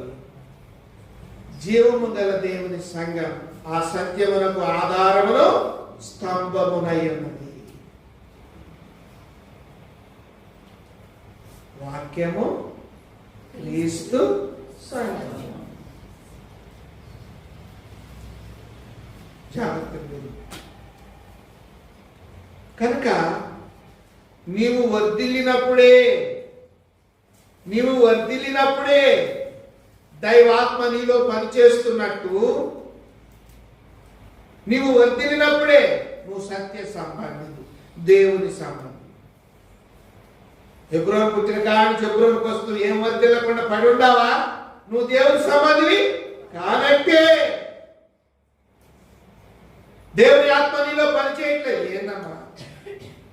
జీవము గల దేవుని సంఘం. ఆ సత్యమునకు ఆధారమును స్తంభమునై ఉన్నది. వాక్యము, క్రీస్తు, సంఘం. జాగ్రత్త. కనుక నీవు వర్ధిల్లినప్పుడే దైవాత్మ నీలో పనిచేస్తున్నట్టు, నీవు వర్ధిల్లినప్పుడే నువ్వు సత్య సంబంధి, దేవుని సంబంధి. హెబ్రోను పుట్టిన కానీ హెబ్రోనుకు వస్తూ ఏం వర్దిల్లకుండా పడి ఉండావా? నువ్వు దేవుని సంబంధివి కానట్టే. దేవుని ఆత్మ నీలో పని చేయట్లేదు. ఏందమ్మా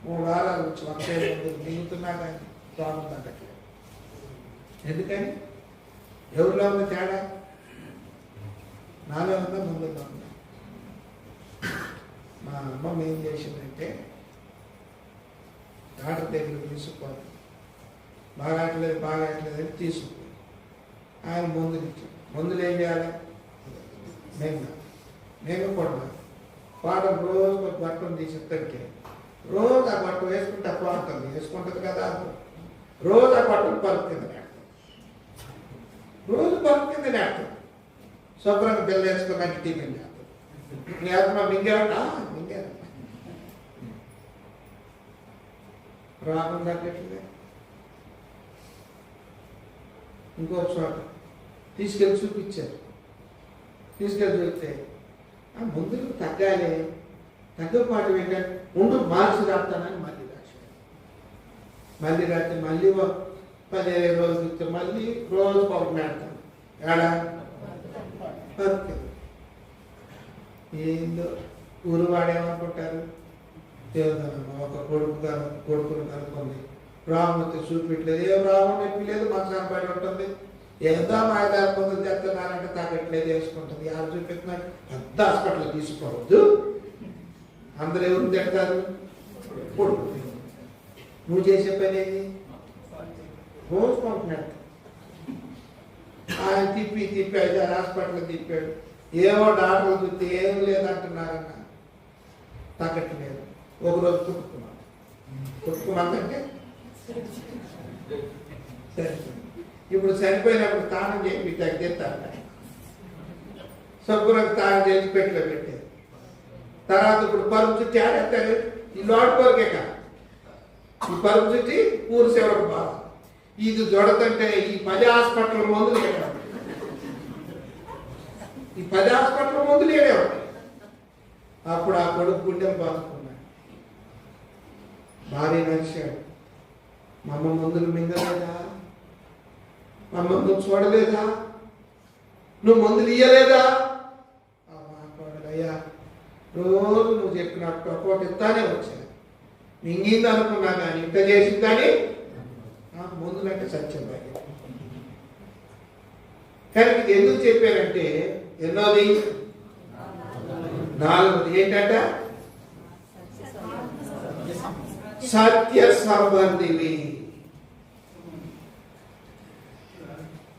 3 వారాలు వచ్చి 100 మంది మిగుతున్నా కానీ బాగుందంటే ఎందుకని? ఎవరిలో ఉంది తేడా? నాలో ఉందా ముందులో ఉందా? మా అమ్మమ్మ ఏం చేసిందంటే డాక్టర్ దగ్గరికి తీసుకుపోదు, బాగా అట్లేదు అని తీసుకుపోయి ఆయన మందులు ఇచ్చాడు. మందులు ఏం చేయాలి? నేను కొన్నాను పాటం రోజు ఒక బట్టను తీసి తగ్గే రోజు ఆ బట్ట వేసుకుంటే పాడుతుంది, వేసుకుంటుంది కదా, రోజు ఆ బట్టను పరుపు కింద నేడుతుంది, రోజు పరుపు కింద నేడుతుంది. శుభ్రంగా బిల్ల వేసుకున్నాక టిఫిన్ చేస్తుంది. నీ ఆత్మ మింగాడా? మింగారు రాకుండా కట్టింది. ఇంకో చోట తీసుకెళ్ళి చూపించారు. తీసుకెళ్ళి చూస్తే ముందు తగ్గాలి, తగ్గపాటు ఏంటంటే ఉండు మార్చి రాస్తానని మళ్ళీ రాశాడు. మళ్ళీ రాస్తే మళ్ళీ 15 రోజులు ఇస్తే మళ్ళీ రోజు పప్పు నేడతాను. ఏడా ఏందో ఊరు వాడేమనుకుంటారు? దేవుదనమ్మ ఒక కొడుకును కనుక్కుంది, రాముడితో చూపించలేదు, ఏం రాముడు నొప్పిలేదు, మనసాన్ని పడి ఉంటుంది, ఏదో మాయదారి పొందులు చేస్తున్నారంటే తాగట్లేదు, వేసుకుంటుంది. ఎవరు చూపిస్తున్నాడు? పెద్ద హాస్పిటల్ తీసుకోవద్దు, అందరూ ఎవరు తిడతారు? కొడుకు. నువ్వు చేసే పని ఏది? రోజు పంపినట్టు ఆయన తిప్పి 5-6 హాస్పిటల్ తిప్పాడు. ఏమో డాక్టర్లు చూస్తే ఏం లేదంటున్నారన్న, తగ్గట్లేదు. ఒకరోజు కుట్టుకున్నాకంటే సరే, ఇప్పుడు చనిపోయినప్పుడు తానం చేసి తగ్గిస్తారు, సబ్బులకు తానం చేసి పెట్టిలో పెట్టారు. తర్వాత ఇప్పుడు పరుపు చుట్టి ఆడేస్తారు. ఈ లోటు కొరకే కాదు, ఈ పరుపు చుట్టి ఊరు సేవకు బాగా ఇది జొడతంటే ఈ 10 హాస్పిటల్ మందులు వేయడం, ఈ 10 హాస్పిటల్ మందులు వేయడం. అప్పుడు ఆ కొడుకు గుండె బాదుకున్నాడు. భార్య నడిచాడు. మా అమ్మ మందులు మింగలేదా? మా అమ్మ నువ్వు చూడలేదా? నువ్వు మందులు ఇయ్యలేదా? అయ్యా రోజు నువ్వు చెప్పినట్టు ఒక్కోటి ఇస్తానే వచ్చా, మింగింది అనుకున్నా కానీ ఇంత చేసింది కానీ మందులు అంటే సత్యం భాగ్యం. కానీ ఇది ఎందుకు చెప్పారంటే ఎన్నోది 4వది ఏంటంట? సత్య సంబంధివి.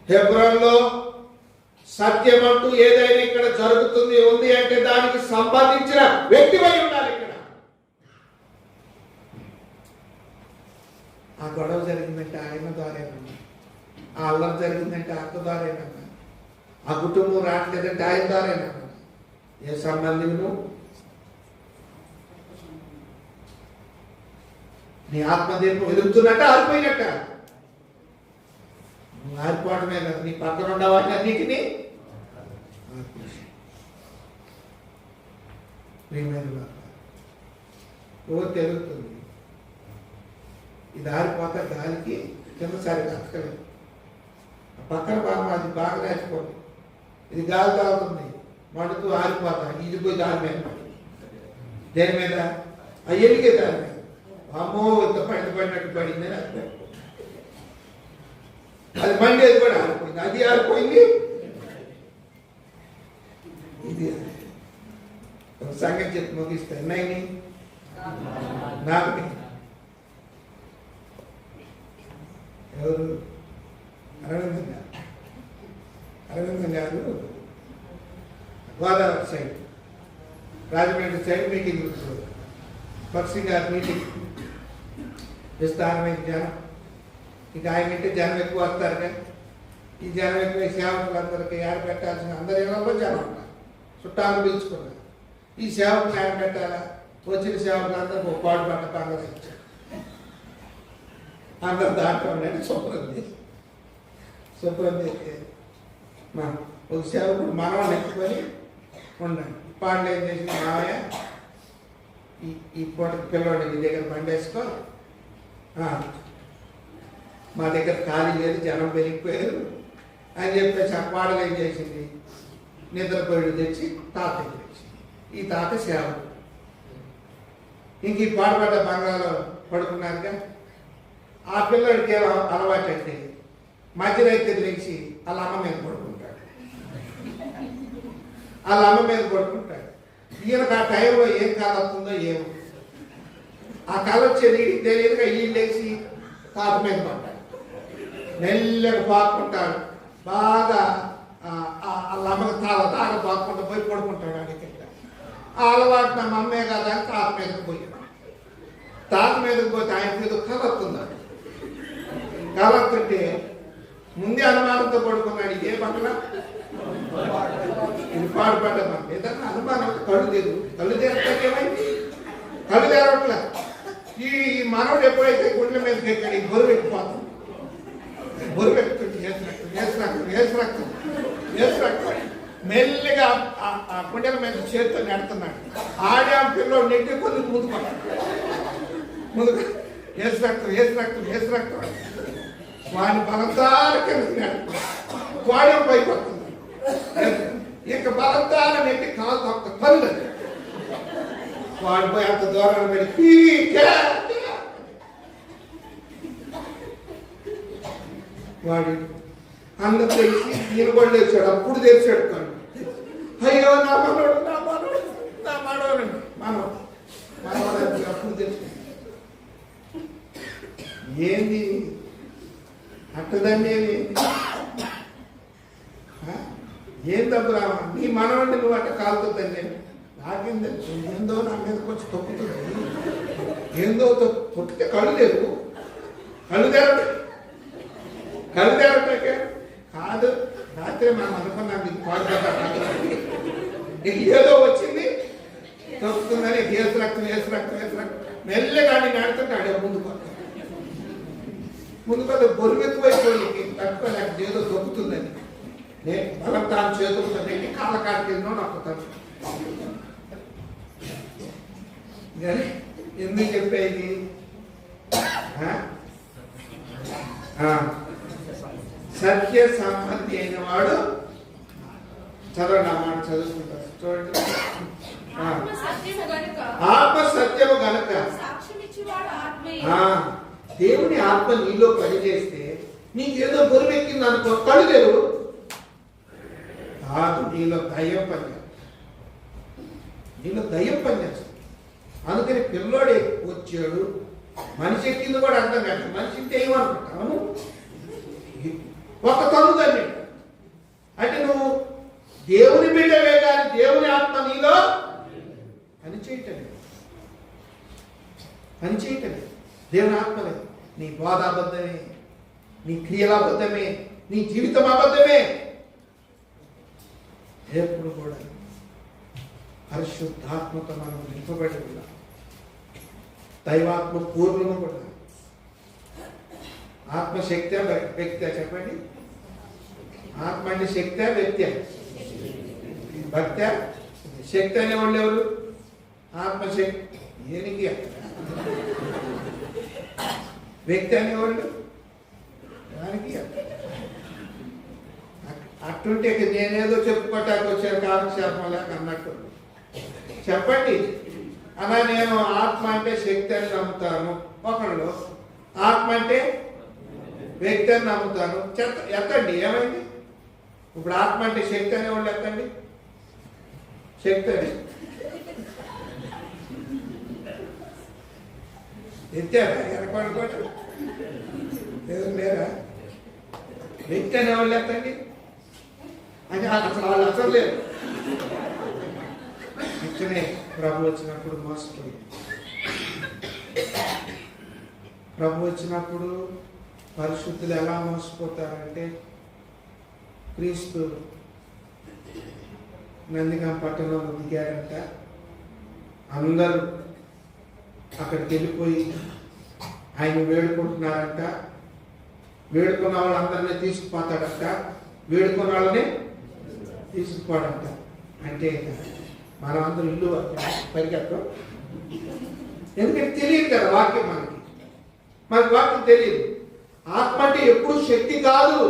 హెబ్రోన్లో సత్యం అంటూ ఏదైనా ఇక్కడ జరుగుతుంది ఉంది అంటే దానికి సంబంధించిన వ్యక్తివై ఉండాలి. ఇక్కడ ఆ గొడవ జరిగిందంటే ఆయన ద్వారేనన్నా, ఆ అల్లం జరిగిందంటే అక్క ద్వారేనన్నా, ఆ కుటుంబం రావట్లేదంటే ఆయన ద్వారేనన్నా. ఏ సంబంధం నువ్వు? నీ ఆత్మదీపం వెలుగుతున్నట్ట ఆరిపోయినట్ట? నువ్వు ఆరిపోవటమే కదా, నీ పక్కన ఉండవాడిని అన్నిటినీ తెలుగుతుంది. ఇది ఆరిపోతా గాలికి కిందసారి కక్కలేదు. పక్కన భాగం అది బాగా రాచిపోతుంది. ఇది గాలి తాగుతుంది, మడుతూ ఆరిపోతా, ఇది పోయి దాని మీద పడి, దేని మీద? ఆ ఎలిగే దాని మీద. అమ్మో ఇంత పడినట్టు పడిందని అది మండేది కూడా ఆరిపోయింది, అది ఆరిపోయింది. ఇది ఒక సంగతి చెప్పి ముగిస్తే ఎన్నైనా నాకు ఎవరు అరవింద్ గారు Godavari side, Rajahmundry side meeting పక్షి గారు మీటింగ్ విస్తారమైన జనం. ఇక ఆయన అంటే జనం ఎక్కువ వస్తారు కదా, ఈ జనం ఎక్కువ సేవకులందరికీ ఏడ పెట్టాల్సిన అందరి ఇళ్లలో జనం ఉన్నారు, చుట్టాలు పిలుచుకున్నారు. ఈ సేవకులు ఏడ పెట్టాలా? వచ్చిన సేవకులందరూ ఒక పాటు పట్ట పండుగ ఇచ్చారు. అందరు దాంట్లో ఉండండి శుభ్రం చేస్తే ఒక సేవకుడు మనవాళ్ళు ఎత్తుకొని ఉండండి. పాండే ఏం చేసింది, మావయ్య ఈ పూటకి పిల్లవాడి నీ దగ్గర బండి వేసుకో, మా దగ్గర ఖాళీ లేదు, జనం పెరిగిపోయారు అని చెప్పేసి ఆ కోడలు ఏం చేసింది, నిద్రపోయి తెచ్చి తాత దగ్గర ఇచ్చింది. ఈ తాత సేవలు ఇంక ఈ పాడుపడ్డ బంగాళలో పడుకున్నాక ఆ పిల్లడికి అలవాటు అంటే మధ్యరైతే లేచి వాళ్ళ అమ్మ మీద పడుకుంటాడు. వాళ్ళ అమ్మ మీద పడుకుంటాడు. ఈయనకు ఆ టైంలో ఏం కాల వస్తుందో ఏమో, ఆ కళ వచ్చేది తెలియదుగా ఈయన లేచి తాత మీద పడ్డాడు. మెల్లగా పాకుంటాడు, బాగా వాళ్ళ అమ్మకి తాగా పాకుంటూ పోయి పడుకుంటాడు. అడిగి ఆ అలవాటు నా అమ్మే కదా అని తాత మీదకి పోయాడు. తాత మీదకి పోతే ఆయన ఏదో కళ వస్తున్నాడు. కళ వస్తుంటే ముందే అనుమానంతో పడుకున్నాడు. ఏ పక్కన ఇది పాడుపడ్డ పని ఏదన్నా అనుమానం, కళ్ళు తెరతాకేమైంది, కళ్ళు తెరవట్లే. ఈ మనవుడు ఎప్పుడైతే గుండెల మీదకి ఎక్కాడు, ఈ బరువు ఎక్కిపోతాం, బరువు ఎక్కుతుంది, వేసు మెల్లిగా ఆ గుండెల మీద చేతితో నెడుతున్నాడు. ఆడే పిల్లోడు నెట్టి కొద్ది ముందుకు వేసు రక్తం వాడిని బలంతాల కింద వాడే పైకి వస్తుంది. ఇక బలంతాల నెట్టి కాలు తొక్క పనులు వాడు పోయి అంత దూరం పెట్టి వాడు అందరు తెలిసి ఈయన కూడా తెచ్చాడు. అప్పుడు తెచ్చాడు కళ్ళు. అయ్యో నా మనోడు నా మనోడు నా మనోడు మనోడు మనోడు అప్పుడు తెచ్చాడు. ఏంది అట్టదండి, ఏం తప్పురా నీ మనవాడిని నువ్వు అట్ట కాలుతుందండి. నాకేం తెలుసు, ఏందో నా మీదకి వచ్చి తొక్కుతుంది, ఏందో తొక్కితే కళ్ళు లేదు, కళ్ళు తెరటాకే కాదు. రాత్రి మనం అనుకున్నాం ఇది పాడుపడ్డా ఏదో వచ్చింది తొక్కుతుందని వేసు రక్తం మెల్లగా నడుతుంటే ఆడే ముందు కొద్ది బొరుమెత్తుపోయిపోయి తట్టుకోలేక ఏదో తొక్కుతుందని నేను బలం తాను చేతులతో పెట్టి కాళ్ళ కాటికి నొక్కుతాను. ఎందుకు చెప్పేది, సత్య సంబంధి అయిన వాడు చదవండి, ఆ మాట చదువుకుంటారు చూడండి. ఆత్మ సత్యము గనుక దేవుని ఆత్మ నీలో పనిచేస్తే నీకేదో బరువెక్కింది అనుకో, కళ్ళు తెరువు కాదు, నీలో దయ్యం పనిచేస్తుంది. అందుకని పిల్లోడు వచ్చాడు, మనిషి ఎక్కింది కూడా అర్థం కాదు. మనిషి అంటే ఏమనుకుంటాను, ఒక తనుదండి అంటే నువ్వు దేవుని బిడ్డవే కానీ దేవుని ఆత్మ నీలో పనిచేయటం దేవుని ఆత్మ లేదు. నీ బోధ అబద్ధమే, నీ క్రియల అబద్ధమే, నీ జీవితం అబద్ధమే. ఎప్పుడు కూడా పరిశుద్ధాత్మతో మనం నింపబడి ఉన్నాం. దైవాత్మ పూర్ణము కూడా. ఆత్మశక్తి వ్యక్తి చెప్పండి, ఆత్మ అంటే శక్తి వ్యక్తి, భక్త శక్తి అనేవాళ్ళు ఎవరు? ఆత్మశక్తి ఏనికి వ్యక్తి అనేవాళ్ళు దానికి. అట్టుంటే నేనేదో చెప్పుకోవటానికి వచ్చాను కాలక్షేపం లేక అన్నట్టు చెప్పండి. అలా నేను ఆత్మ అంటే శక్తి అని నమ్ముతాను, ఒకళ్ళు ఆత్మ అంటే వ్యక్తి అని నమ్ముతాను. ఎత్తండి, ఏమైంది ఇప్పుడు? ఆత్మ అంటే శక్తి అనేవాళ్ళు ఎత్తండి, శక్తి అని ఎత్తారా? ఎనకొనుకోవటం లేదు లేరా? వ్యక్తి అనేవాళ్ళు ఎత్తండి అంటే అసలు వాళ్ళు అసలు లేదు. ఇక్కడే ప్రభు వచ్చినప్పుడు మోసపోయి, ప్రభు వచ్చినప్పుడు పరిశుద్ధులు ఎలా మోసపోతారంటే, క్రీస్తు నందిగాం పట్టణంలో దిగారంట. అందరూ అక్కడికి వెళ్ళిపోయి ఆయన వేడుకుంటున్నారంట. వేడుకున్న వాళ్ళందరినీ తీసుకుపోతాడంట, వేడుకున్న వాళ్ళని తీసుకుపోడంట. అంటే మనం అందరూ ఇల్లు పరిగెత్తాం, ఎందుకంటే తెలియదు కదా వాక్యం, మనకి వాక్యం తెలియదు. ఆత్మ అంటే ఎప్పుడు శక్తి కాదు,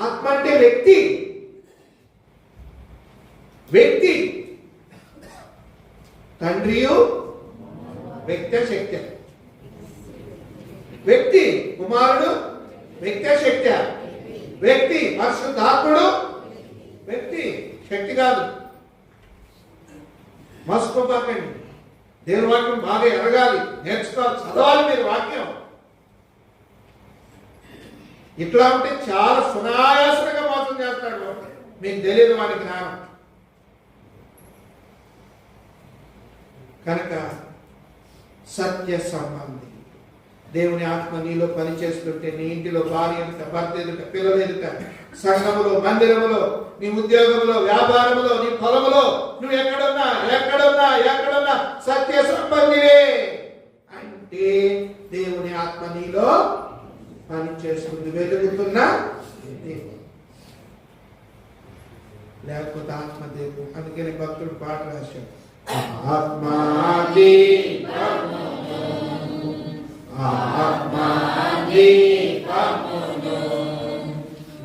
ఆత్మ అంటే వ్యక్తి. వ్యక్తి తండ్రియు వ్యక్తి శక్తి. వ్యక్తి కుమారుడు వ్యక్తి శక్తి. వ్యక్తి పరిశుద్ధాత్ముడు వ్యక్తి, శక్తి కాదు. మర్చిపోకండి. దేవుని వాక్యం బాగా ఎరగాలి, నేర్చుకోవాలి, చదవాలి మీరు వాక్యం. ఇట్లా ఉంటే చాలా సునాయాసంగా మోసం చేస్తాడు, మీకు తెలియదు వాడి జ్ఞానం. కనుక సత్య సంబంధి దేవుని ఆత్మ నీలో పనిచేస్తుంటే, నీ ఇంటిలో భార్య ఎదుట, భర్త ఎదుట, పిల్లలు ఎదుట, సంఘములో, మందిరములో, నీ ఉద్యోగంలో, వ్యాపారంలో, నీ పొలంలో, నువ్వు ఎక్కడున్నా సత్య సంబంధివే అంటే దేవుని ఆత్మ నీలో పనిచేస్తుంది, వెలుగుతున్నా దీపం. లేకపోతే ఆత్మదేవు. అందుకని భక్తుడు పాట రాశాడు, ఆత్మాదీపము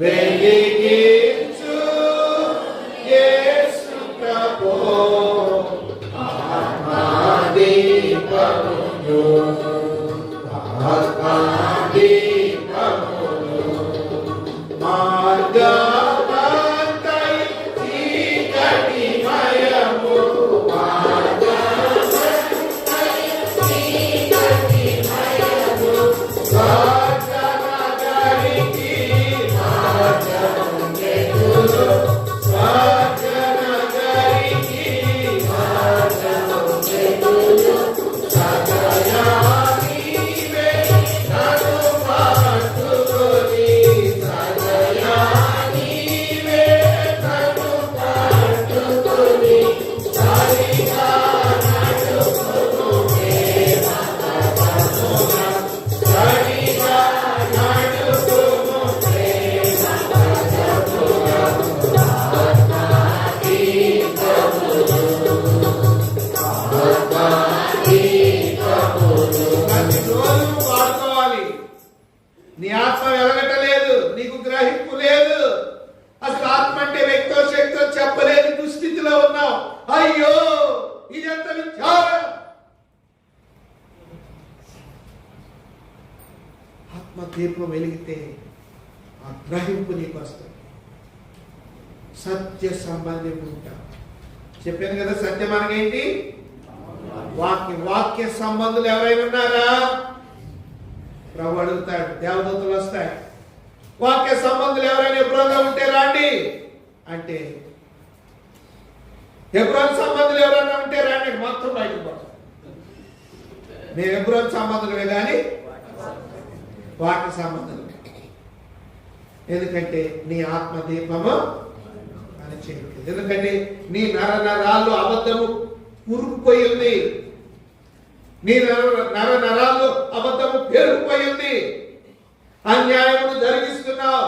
వెలిగించు యేసు ప్రభు. ఆత్మాదీపము మార్గమంతై చీకటిమయము, నీ ఆత్మ వెలగటలేదు, నీకు గ్రహింపు లేదు. అసలు ఆత్మ అంటే వ్యక్తో శక్తో చెప్పలేని దుస్థితిలో ఉన్నావు. అయ్యో ఇదంత విచారం. ఆత్మ దీపం వెలిగితే ఆ గ్రహింపు నీకు వస్తుంది. సత్య సంబంధం ఉంటా. చెప్పాను కదా, సత్యం అనగేంటి? వాక్యం. వాక్య సంబంధులు ఎవరైనా ఉన్నారా? ప్రభు అడుగుతాడు, దేవదూతలు వస్తాయి, వాక్య సంబంధులు ఎవరైనా ఎప్పుడైనా ఉంటే రాండి అంటే, ఎబ్రోన్ సంబంధులు ఎవరైనా ఉంటే రాండి, మొత్తం బయటకు పోతాం. మేము ఎబ్రోన్ సంబంధులమే కానీ వాక్య సంబంధులు. ఎందుకంటే నీ ఆత్మ దీపము అని చేయట్లేదు. ఎందుకంటే నీ నరాల్లో అబద్ధము కూరుకుపోయి ఉంది, నీ నరాల్లో అబద్ధము పేరుకుపోయింది. అన్యాయమును జరిగిస్తున్నావు.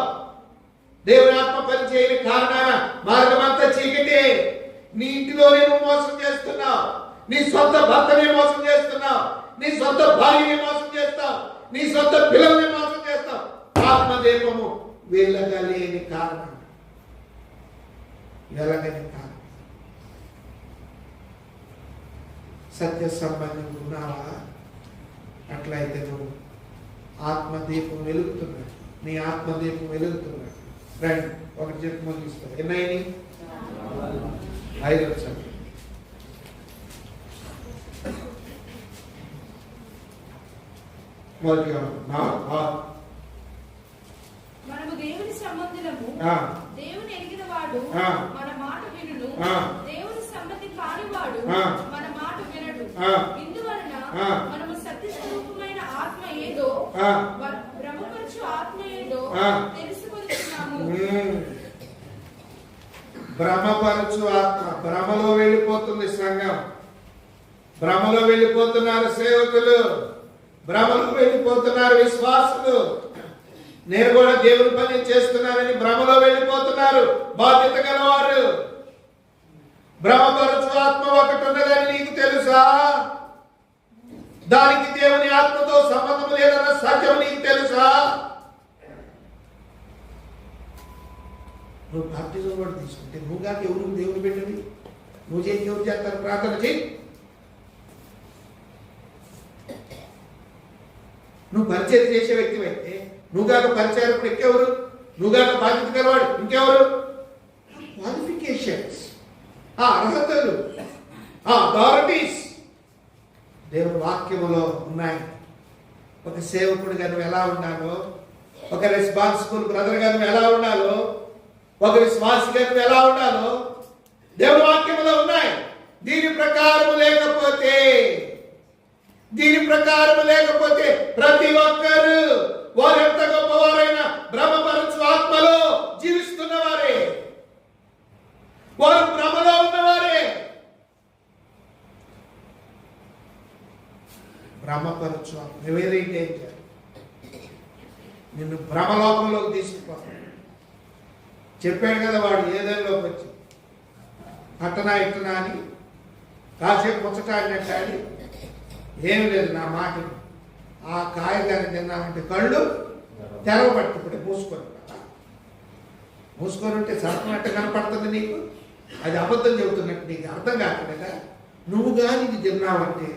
దేవుని ఆత్మ పని చేయని కారణాన మార్గమంతా చీకటే. నీ ఇంటిలోనే నువ్వు మోసం చేస్తున్నావు, నీ సొంత భర్తనే మోసం చేస్తున్నావు, నీ సొంత భార్యని మోసం చేస్తావు, నీ సొంత పిల్లల్ని మోసం చేస్తావు. ఆత్మదీపము వెలగలేని కారణం, వెలగని కారణం. సత్య సంబంధం ఉన్నావా? అట్లయితే నువ్వు ఆత్మదీపం వెలుగుతున్నాడు, నీ ఆత్మదీపం వెలుగుతున్నాడు. రండి ఒకటి చెప్పి ముగిస్తాను. ఎన్నైనా 5 వచ్చాను. మనము దేవుని సంబంధులము, దేవుని ఎరిగిన వాడు మన మాట వినును, దేవుని సంబంధి కానివాడు మన మాట వినడు. ఇందువలన మనము సత్య స్వరూపమైన ఆత్మ ఏదో, భ్రమపరచు ఆత్మ ఏదో తెలుసుకొనిచున్నాము. భ్రమపరచు ఆత్మ, భ్రమలో వెళ్ళిపోతుంది సంఘం, భ్రమలో వెళ్ళిపోతున్నారు సేవకులు, భ్రమలో వెళ్ళిపోతున్నారు విశ్వాసులు. నేను కూడా దేవుని పని చేస్తున్నానని భ్రమలో వెళ్ళిపోతున్నారు బాధ్యత గలవారు. భ్రమపరచు ఆత్మ ఒకటి ఉన్నదని నీకు తెలుసా? దానికి దేవుని ఆత్మతో సంబంధం లేదన్న సత్యం నీకు తెలుసా? నువ్వు బాప్టిజం కూడా తీసుకుంటే నువ్వు కాక ఎవరు దేవుని పెట్టింది, నువ్వు చేసి ఎవరు చేస్తారు? ప్రార్థన చేయి. నువ్వు పరిచయం చేసే వ్యక్తి అయితే నువ్వు కాక పరిచయం ఇంకెవరు? నువ్వు కాక బాధ్యత గలవాడు ఇంకెవరు? క్వాలిఫికేషన్స్, అర్హతలు, అథారిటీస్ దేవుని వాక్యములో ఉన్నాయి. ఒక సేవకుడిగా నువ్వు ఎలా ఉండాలో, ఒక రెస్పాన్సిబుల్ బ్రదర్గా నువ్వు ఎలా ఉండాలో, ఒక విశ్వాసిగా నువ్వు ఎలా ఉండాలో దేవుని వాక్యములో ఉన్నాయి. దీని ప్రకారం లేకపోతే ప్రతి ఒక్కరు వారు ఎంత గొప్పవారైనా భ్రమపరచు ఆత్మలో జీవిస్తున్నవారే, వారు భ్రమలో ఉన్నవారే. భ్రమపరచు ఆత్మ వెరీ డేంజర్. నిన్ను భ్రమలోకంలోకి తీసుకుపోతాడు. చెప్పాడు కదా వాడు ఏదేలోకి వచ్చి అట్టనా ఇట్టనా అని కాసేపు ముచ్చటాడినట్టాడి, ఏమి లేదు నా మాట, ఆ కాయగాని తిన్నామంటే కళ్ళు తెరవబట్టి ఇప్పుడు మూసుకొని ఉంటే సరకున్నట్టు కనపడుతుంది నీకు, అది అబద్ధం చెబుతున్నట్టు నీకు అర్థం కాకుండా నువ్వు కానీ ఇది తిన్నావంటే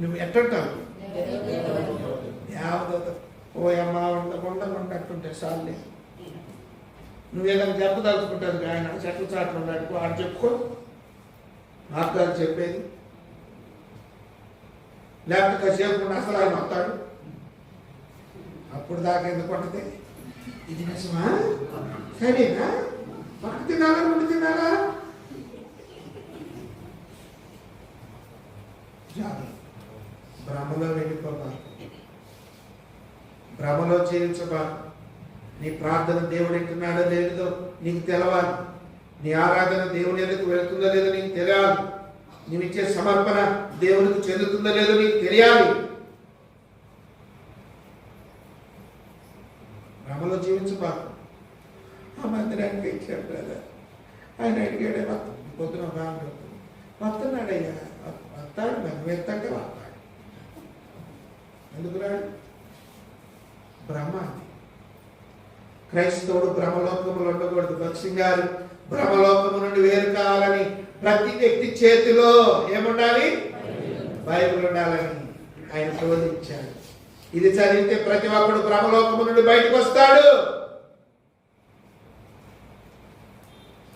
నువ్వు ఎట్టంటావు? ఓ అమ్మ ఉండకుంటే చాలే. నువ్వేదైనా చెప్పదలుచుకుంటాను ఆయన చెట్లు చాట్లు ఉన్నాడు ఆడు చెప్పుకో, మార్గాలు చెప్పేది. లేకపోతే కాసేపు అసలు ఆయన వస్తాడు, అప్పుడు దాకా ఎందుకు పడితే ఇది నిజమా సరేనా, పక్క తినాలా ముందు తినాలా? భ్రమలో వెళ్ళిపోవాలి, భ్రమలో జీవించబాలి. నీ ప్రార్థన దేవుడు వింటున్నాడో లేదో నీకు తెలవాలి, నీ ఆరాధన దేవుని ఎదుకు వెళుతుందో లేదో నీకు తెలియాలి, నీవిచ్చే సమర్పణ దేవునికి చెందుతుందో లేదో నీకు తెలియాలి. భ్రమలో జీవించబాలి. ఆ మందిరానికి ఇచ్చాడు కదా, ఆయన అడిగాడే పొద్దున బాగా వస్తున్నాడయ్యా, వస్తాడు మనం ఎత్తంటే వస్తాడు. ఎందుకు రాడు? భ్రమ. క్రైస్తవుడు భ్రమలోకములు ఉండకూడదు. భక్సింగ్ గారు భ్రమలోకము నుండి వేరు కావాలని ప్రతి వ్యక్తి చేతిలో ఏముండాలి? బైబిల్ ఉండాలని ఆయన బోధించాడు. ఇది చదివితే ప్రతి ఒక్కడు భ్రమలోకము నుండి బయటకు వస్తాడు.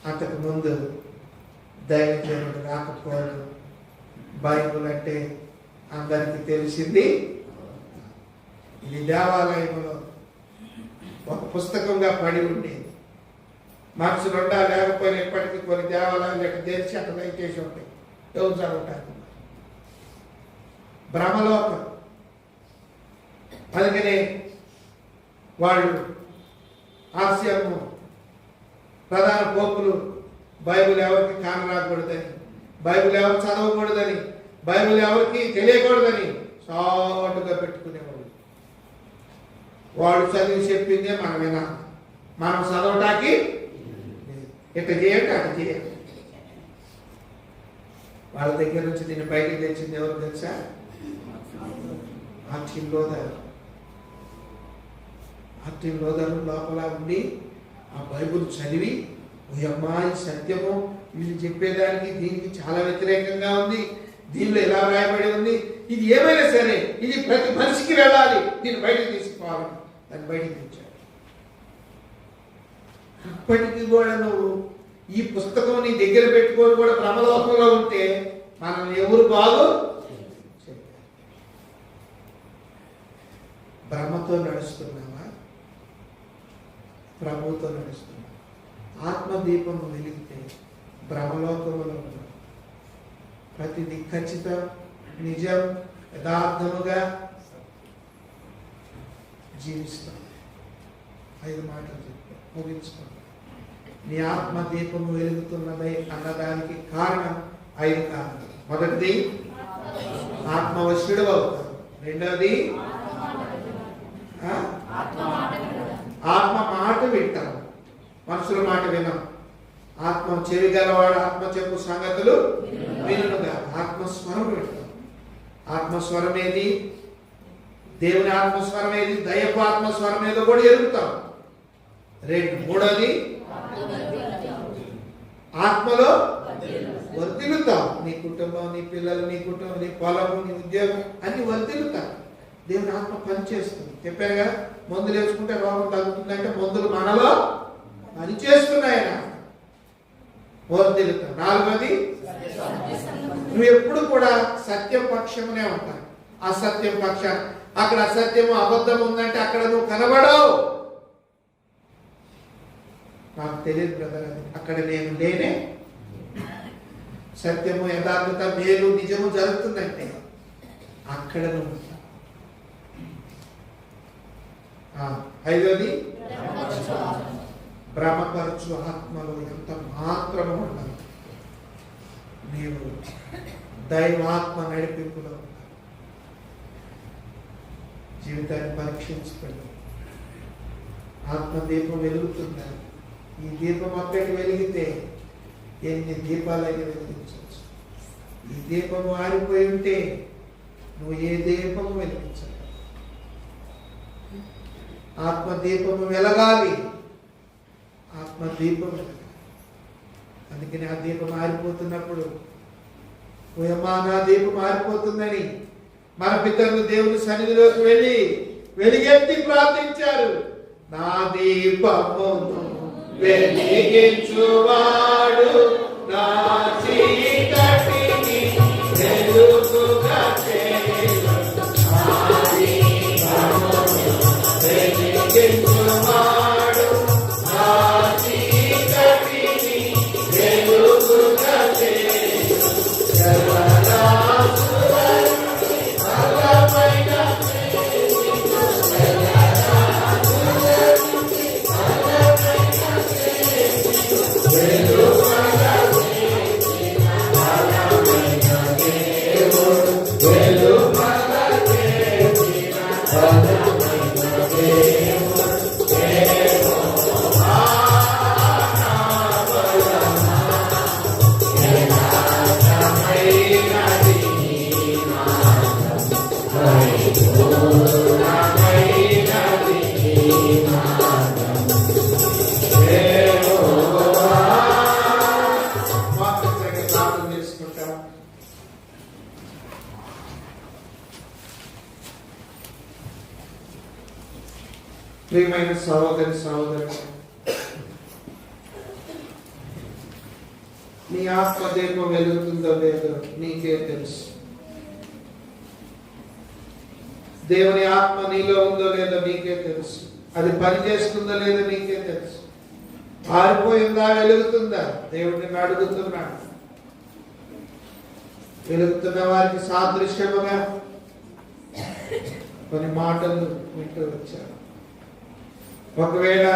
అంతకు ముందు దైవజనుడు రాకపోవడం, బైబిల్ అంటే అందరికీ తెలిసింది. ఇది దేవాలయంలో ఒక పుస్తకంగా పడి ఉండేది. మనుషులు ఉండా లేకపోయినా ఇప్పటికీ కొన్ని దేవాలయాలు ఎక్కడ తెరిచి అక్కడ దయచేసి ఉంటాయి, ఎవరు చదువుతారు. భ్రమలోకం. అందుకనే వాళ్ళు ఆసియము ప్రధాన పోపులు బైబిల్ ఎవరికి కానరాకూడదని, బైబిల్ ఎవరు చదవకూడదని, బైబిల్ ఎవరికి తెలియకూడదని చాటుగా పెట్టుకునేవాళ్ళు. వాడు చదివి చెప్పిందే మనం వినాలి, మనం చదవటానికి ఇట్లా చేయండి అట్లా చేయండి. వాళ్ళ దగ్గర నుంచి దీన్ని బయటకు తెచ్చింది ఎవరు తెలుసా? Martin Luther. మార్టిన్ లూథర్ లోపల ఉండి ఆ బైబిల్ చదివి, ఓ అమ్మాయి సత్యము వీళ్ళు చెప్పేదానికి దీనికి చాలా వ్యతిరేకంగా ఉంది, దీనిలో ఎలా రాయబడి ఉంది, ఇది ఏమైనా సరే ఇది ప్రతి మనిషికి వెళ్ళాలి, దీన్ని బయటకు తీసుకోవాలని దాన్ని బయటకు తెచ్చాడు. ఇప్పటికీ కూడా నువ్వు ఈ పుస్తకం నీ దగ్గర పెట్టుకొని కూడా భ్రమలోకంలో ఉంటే మనం ఎవరు బాగు? భ్రమతో నడుస్తున్నావా? ప్రభుతో నడుస్తున్నావా? ఆత్మదీపము వెలిగితే భ్రమలోకములో ఉన్నావు. ప్రతిదీ ఖచ్చితం, నిజం, యథార్థముగా జీవిస్తాం. 5 మాటలు చెప్పా, ముగించుకోండి. నీ ఆత్మ దీపము వెలుగుతున్నదై అన్నదానికి కారణం 5 కారణాలు. మొదటిది ఆత్మవశుడు అవుతావు. రెండవది ఆత్మ మాట వింటావు, మనుషుల మాట వినం. ఆత్మ చెవి గలవాడు ఆత్మ చెప్పు సంగతులు వినుగా. ఆత్మస్వరం వింటాం. ఆత్మస్వరం ఏది? దేవుని ఆత్మస్వరం ఏది, దైవ ఆత్మస్వరం ఏదో కూడా ఎరుగుతాం. మూడోది ఆత్మలో వర్ధిల్లుతాం. నీ కుటుంబం, నీ పిల్లలు, నీ కుటుంబం, నీ పొలం, నీ ఉద్యోగం అన్ని వర్ధిల్లుతాం. దేవుని ఆత్మ పనిచేస్తుంది. చెప్పాను కదా, మందులు వేసుకుంటే రోగం తగ్గుతుందంటే మందులు మనలో పనిచేస్తున్నాయన వర్ధిల్లుతాం. నాలుగోది నువ్వు ఎప్పుడు కూడా సత్యం పక్షమునే ఉంటావు. అసత్యం పక్షం, అక్కడ అసత్యము అబద్ధం ఉందంటే అక్కడ నువ్వు కనబడవు. నాకు తెలియదు బ్రదర్, అది అక్కడ నేను లేనే. సత్యము, యథార్థత, మేలు, నిజము జరుగుతుందంటే అక్కడ నువ్వు. ఐదోది భ్రమపరచు ఆత్మలో ఎంత మాత్రము ఉండాలి. నీవు దైవాత్మ నడిపింపులో జీవితాన్ని పరీక్షించుకోండి. ఆత్మదీపం వెలుగుతుందా? ఈ దీపం ఒక్కటి వెలిగితే ఎన్ని దీపాలైనా వెలిగించవచ్చు. ఈ దీపము ఆరిపోయి ఉంటే నువ్వు ఏ దీపము వెలిగించవు. ఆత్మదీపము వెలగాలి, ఆత్మదీపం వెలగాలి. అందుకని ఆ దీపం ఆరిపోతున్నప్పుడు ఓయమ్మా నా దీపం ఆరిపోతుందని మన పితరులు దేవుని సన్నిధిలోకి వెళ్ళి వెలిగెత్తి ప్రార్థించారు. నా దీపమును వెలిగించువాడు నా చీకటిని వెలుగుగా చేయును. నా దీపమును వెలిగించువాడు నా చీకటిని వెలుగుగా చేయును. ప్రియమైన సహోదరి సహోదరు, నీ ఆత్మదీపం వెలుగుతుందో లేదో నీకే తెలుసు. దేవుని ఆత్మ నీలో ఉందో లేదో నీకే తెలుసు. అది పనిచేస్తుందో లేదో నీకే తెలుసు. ఆరిపోయిందా, వెలుగుతుందా? దేవుడిని అడుగుతున్నాడు. వెలుగుతున్న వారికి సాదృశ్యముగా కొన్ని మాటలు వింటూ వచ్చారు. ఒకవేళ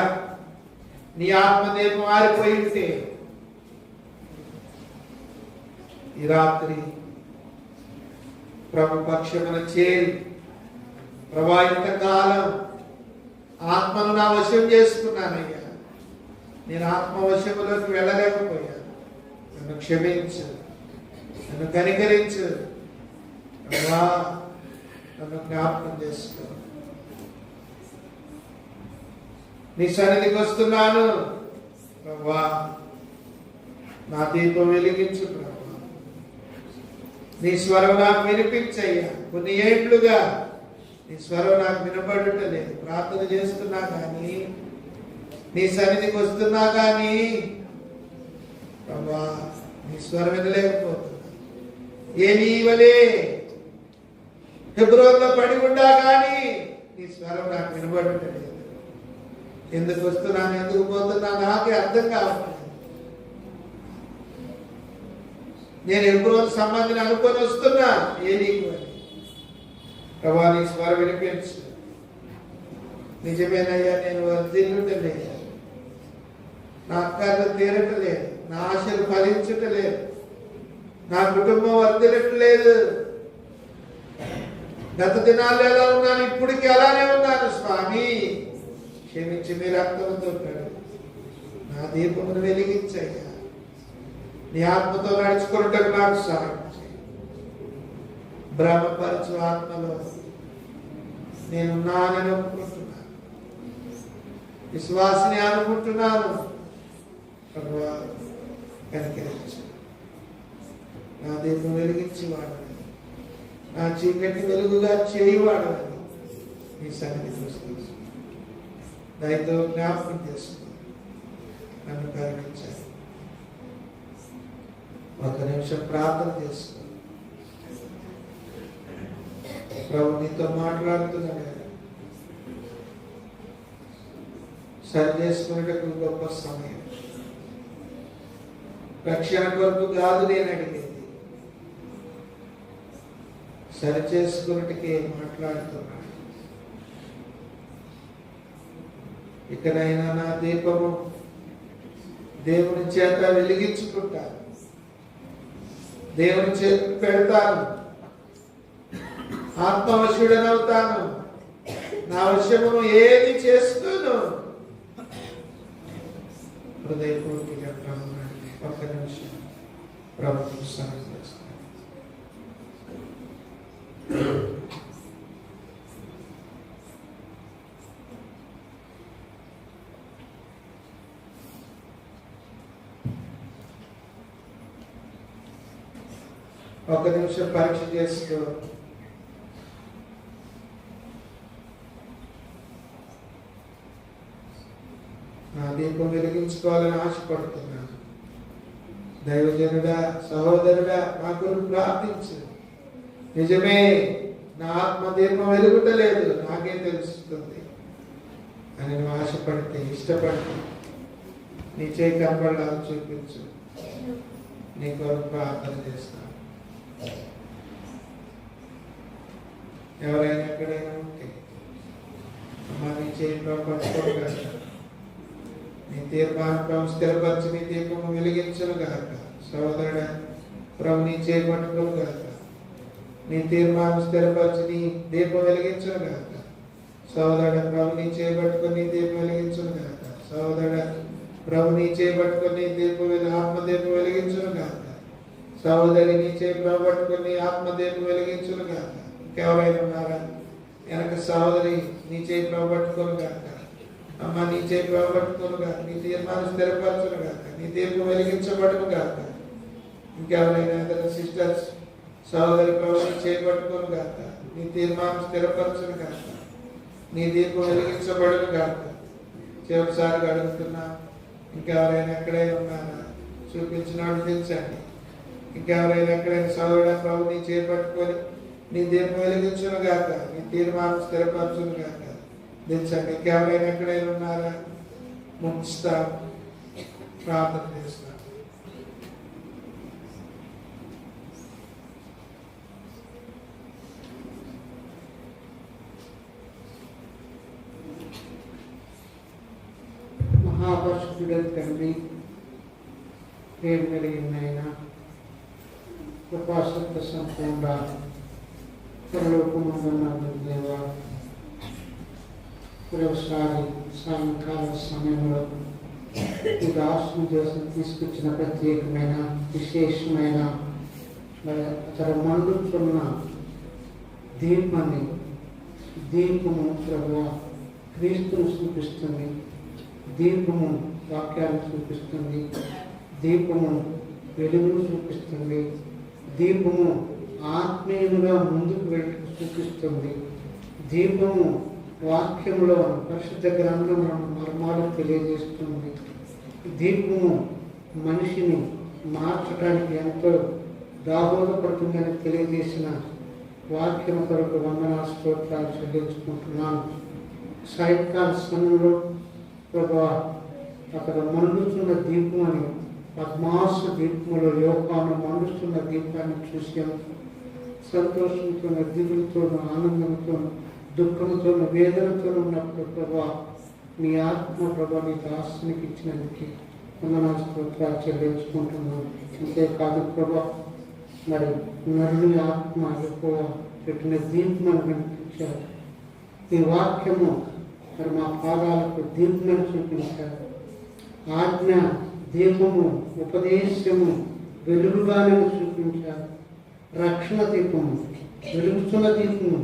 నీ ఆత్మదీపం ఆరిపోయి ఉంటే ఈ రాత్రి ప్రభు పక్షమున చేరి, ప్రభా ఇంతకాలం ఆత్మను నా వశం చేసుకున్నానయ్యా, నేను ఆత్మవశములోకి వెళ్ళలేకపోయాను, నన్ను క్షమించు, నన్ను కనికరించు, నన్ను జ్ఞాపకం చేసుకో. నీ సన్నిధికి వస్తున్నాను ప్రభా, నా దీపం వెలిగించు ప్రభా, నీ స్వరం నాకు వినిపించయ్యా. కొన్ని ఏళ్లుగా నీ స్వరం నాకు వినబడటలేదు. ప్రార్థన చేస్తున్నా కానీ, నీ సన్నిధికి వస్తున్నా కానీ ప్రభా నీ స్వరం వినలేకపోతున్నా. ఏమి ఇవ్వలే హెబ్రోన్లో పడి ఉండా కానీ నీ స్వరం నాకు వినబడటలేదు. ఎందుకు వస్తున్నాను, ఎందుకు పోతున్నా నాకే అర్థం కావట్లేదు. నేను హెబ్రోన్ సంబంధిని అనుకొని వస్తున్నా, ఏ నీకు అని. ప్రభా నీ స్వరం వినిపించు. నిజమేనయ్యా, నేను వర్ధిల్లుటలేదు, నా అక్కర్లు తీరటలేదు, నా ఆశలు ఫలించటలేదు, నా కుటుంబం వర్ధిల్లట్లేదు. గత దినాల్లో ఎలా ఉన్నాను, ఇప్పటికి అలానే ఉన్నాను. స్వామి క్షమించి మీ రక్తంతో నా దీపమును వెలిగించయ్యా. నీ ఆత్మతో నడుచుకున్నట్టు నాకు సహాయం చేయి. భ్రమపరచు ఆత్మలో నేనున్నానని ఒప్పుకుంటున్నాను, విశ్వాసిని అనుకుంటున్నాను. ప్రభువా కనికరించు, నా దీపం వెలిగించి వాడని, నా చీకటి వెలుగుగా చేయవాడని నీ సన్నిధి చూస్తుంది. దయతో జ్ఞాపకం చేసుకుని నన్ను కరుణించాలి. ఒక నిమిషం ప్రార్థన చేసుకుని ప్రభు నీతో మాట్లాడుతున్నాడు. సరి చేసుకునేటకు గొప్ప సమయం. రక్షణ కొరకు కాదు నేను అడిగేది, సరి చేసుకున్నట్టుకే మాట్లాడుతున్నాడు. ఇకనైనా నా దీపము దేవుని చేత వెలిగించుకుంటాను, దేవుని చేత పెడతాను, ఆత్మవశుడనవుతాను. నా వశమును ఏది చేస్తూను హృదయపూర్తిగా ప్రభువుని ఒక్క నిమిషం ప్రభుత్వం సహాయం చేస్తాను. ఒక నిమిషం పరీక్ష చేస్తూ నా దీపం వెలిగించుకోవాలని ఆశపడుతున్నాను. దైవజనుడా, సహోదరుడా, నా కొరకు ప్రార్థించు. నిజమే, నా ఆత్మ దీపం వెలుగుటలేదు, నాకే తెలుస్తుంది అని నువ్వు ఆశపడితే, ఇష్టపడితే నీ చేయి కనపడాలని చూపించు. నీ కొరకు ప్రార్థన చేస్తాను. ఎవరైనా ఎక్కడైనా ఉంటే అమ్మా నీ చేయి పట్టుకోగలరు. నీ తీర్మానం స్థిరపరిచి నీ దీపము వెలిగించను గాక. సోదరుడా, ప్రభు నీ చేయి పట్టుకోను గాక. నీ తీర్మానం స్థిరపరిచి నీ దీపం వెలిగించను గాక. సోదరుడా, ప్రభు నీ చేయి పట్టుకొని నీ దీపం వెలిగించను గాక. సోదరుడా, ప్రభు నీ చేయి పట్టుకొని నీ దీపం ఆత్మదీపం వెలిగించను గాక. సహోదరి నీ చేయి ప్రభు పట్టుకొని నీ ఆత్మదీపం వెలిగించను గాక. ఇంకెవరైనా ఉన్నారా? వెనక సహోదరి నీ చేయి ప్రభు పట్టుకోను గాక. అమ్మ నీ చేయి ప్రభు పట్టుకోను గాక. నీ తీర్మానం స్థిరపరచును గాక. నీ దీపం వెలిగించబడును గాక. ఇంకెవరైనా ఇతర సిస్టర్స్ సహోదరి ప్రభు నీ చేయి పట్టుకోను గాక. నీ తీర్మానం స్థిరపరచును గాక. నీ దీపం వెలిగించబడును గాక. చివరిసారిగా అడుగుతున్నా, ఇంకెవరైనా ఎక్కడైనా ఉన్నారా? చూపించిన వాళ్ళు తెలుసండి. ఇంకెవరైనా ఎక్కడైనా సహోదరుడా, ప్రభు నీ చేయి పట్టుకొని నీ దీపం వెలిగించును గాక. నీ తీర్మానం స్థిరపరచును గాక. తెలుసండి. ఇంకెవరైనా ఎక్కడైనా ఉన్నారా? ముగిస్తా ప్రార్థన చేస్తా. మహాపరిశుద్ధుడైన తండ్రి, ప్రేమ కలిగిన ఆయన, కృపాసక్త సంపూర్ణ పరలోకమందున్న దేవా, మరోసారి సాయంకాల సమయంలో ఈ రాష్ట్రం కోసం తీసుకొచ్చిన ప్రత్యేకమైన విశేషమైన అతర మండుతున్న దీపము ప్రభువా క్రీస్తును చూపిస్తుంది. దీపము వాక్యాన్ని చూపిస్తుంది. దీపము వెలుగును చూపిస్తుంది. దీపము ఆత్మీయులుగా ముందుకు వెళ్ళి చూపిస్తుంది. దీపము వాక్యంలో పరిశుద్ధ గ్రంథంలో మర్మాలు తెలియజేస్తుంది. దీపము మనిషిని మార్చడానికి ఎంతో దాహోదపడుతుందని తెలియజేసిన వాక్యం కొరకు వందనాలు స్తోత్రాలు చెల్లించుకుంటున్నాను. సాయంకాల సమయంలో ప్రభా అక్కడ మండుతున్న దీపం అని పద్మాస దీపంలో యోగాను మండుతున్న దీపాన్ని చూసాను. సంతోషంతో, దిగులతోనూ, ఆనందంతోనూ, దుఃఖంతోనూ, వేదనతో ఉన్నప్పుడు ప్రభా నీ ఆత్మ ప్రభా నీ దాసునికి ఇచ్చినందుకు వందనాలు స్తోత్రాలు చెల్లించుకుంటున్నాను. అంతేకాదు ప్రభా మరి నరుని ఆత్మ ఎక్కువ పెట్టిన దీపం కనిపించారు. ఈ వాక్యము మరి మా పాదాలకు దీపమని చూపించారు. ఆజ్ఞ దీపము, ఉపదేశము వెలుగుగానే చూపించారు. రక్షణ దీపము, వెలుగుతున్న దీపము,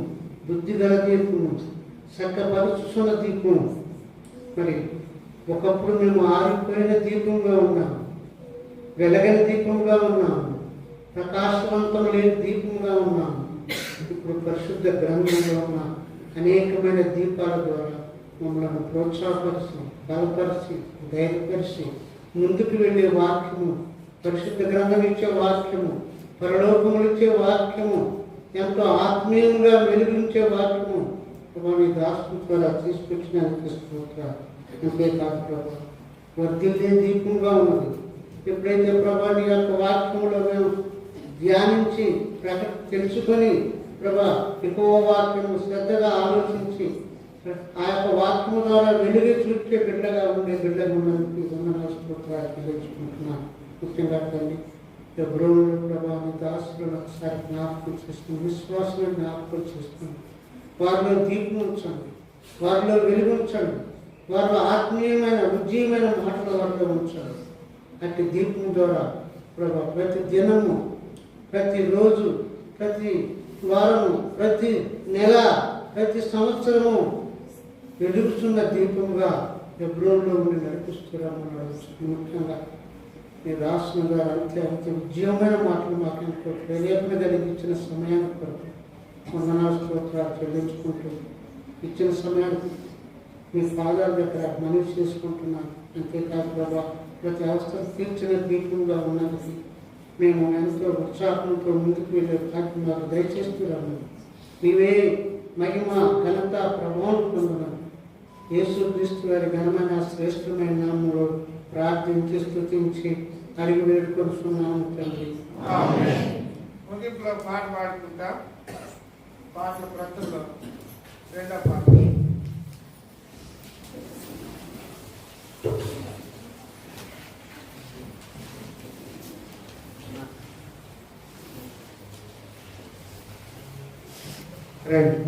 బుద్ధి గల దీపము, చక్కపరుచున్న దీపము. మరి ఒకప్పుడు మేము ఆరిపోయిన దీపంగా ఉన్నాము, వెలగని దీపంగా ఉన్నాము, ప్రకాశవంతం లేని దీపంగా ఉన్నాము. ఇప్పుడు పరిశుద్ధ గ్రంథంలో ఉన్న అనేకమైన దీపాల ద్వారా మమ్మల్ని ప్రోత్సాహపరిచి, బలపరిచి, ధైర్యపరిచి ముందుకు వెళ్ళే వాక్యము, పరిశుద్ధ గ్రంథం ఇచ్చే వాక్యము, పరలోకములు ఇచ్చే వాక్యము, ఎంతో ఆత్మీయంగా వెలిగించే వాక్యము నీ దాసు ద్వారా తీసుకొచ్చినందుకు స్తోత్రాలు. అంతేకాదు ప్రభా, వర్ధిల్లే దీపంగా ఉన్నది. ఎప్పుడైతే ప్రభా నీ యొక్క వాక్యంలో మేము ధ్యానించి తెలుసుకొని ప్రభా ఎక్కువ వాక్యము శ్రద్ధగా ఆలోచించి ఆ యొక్క వాక్యము ద్వారా వెలుగు చూపే బిడ్డగా ఉండే బిడ్డగా ఉన్నందుకు వందనాలు స్తోత్రాలు తెలుసుకుంటున్నాను. ముఖ్యంగా తల్లి బ్రోలు ప్రభా నీ దాసులను ఒకసారి జ్ఞాపకం చేస్తున్నాను, విశ్వాసం జ్ఞాపకం చేస్తున్నాను. వారిలో దీపం ఉంచండి, వారిలో వెలుగు ఉంచండి, వారిలో ఆత్మీయమైన ఉజ్జీయమైన మాటల వారిలో ఉంచండి. అట్టి దీపం ద్వారా ప్రభా ప్రతి దినము, ప్రతిరోజు, ప్రతి వారము, ప్రతి నెల, ప్రతి సంవత్సరము వెలుగుతున్న దీపంగా ఎబ్రోన్లో ఉండి నడిపిస్తున్నామన్నాడు. ముఖ్యంగా మీ రాసిన గారు అంతే ఉద్యమమైన మాటలు మాకు ఎంతో ప్రేరేపణ కలిగించిన సమయానికి కొరకు వందనాలు స్తోత్రాలు చెల్లించుకుంటూ ఇచ్చిన సమయానికి మీ పాదాల దగ్గర మనవి చేసుకుంటున్నాను. అంతేకాదు ప్రభా ప్రతి అవస్థను తీర్చిన దీపంగా ఉన్నది మేము ఎంతో ఉత్సాహంతో ముందుకు వెళ్ళే భాగ్యం మాకు దయచేస్తున్నాము. నీవే మహిమ, ఘనత, ప్రభావం పొందున్నాను. యేసుక్రీస్తు వారి ఘనమైన శ్రేష్టమైన నామంలో ప్రార్థించి స్తుతించి అడిగి వేడుకొనుచున్నాము తండ్రి. ముగింపులో పాట పాడుకుంటా. పాటల ప్రతుల్లో రెండో పాట. రండి.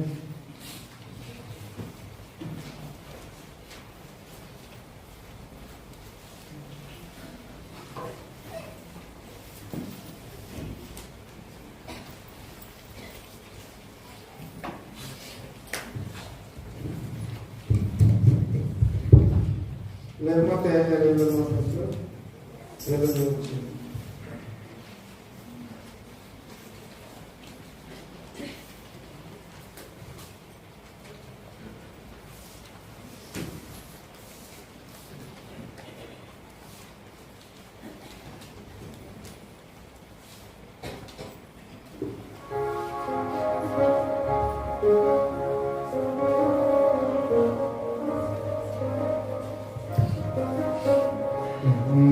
నిర్మత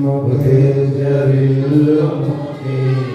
Mukhe jarillo mukhe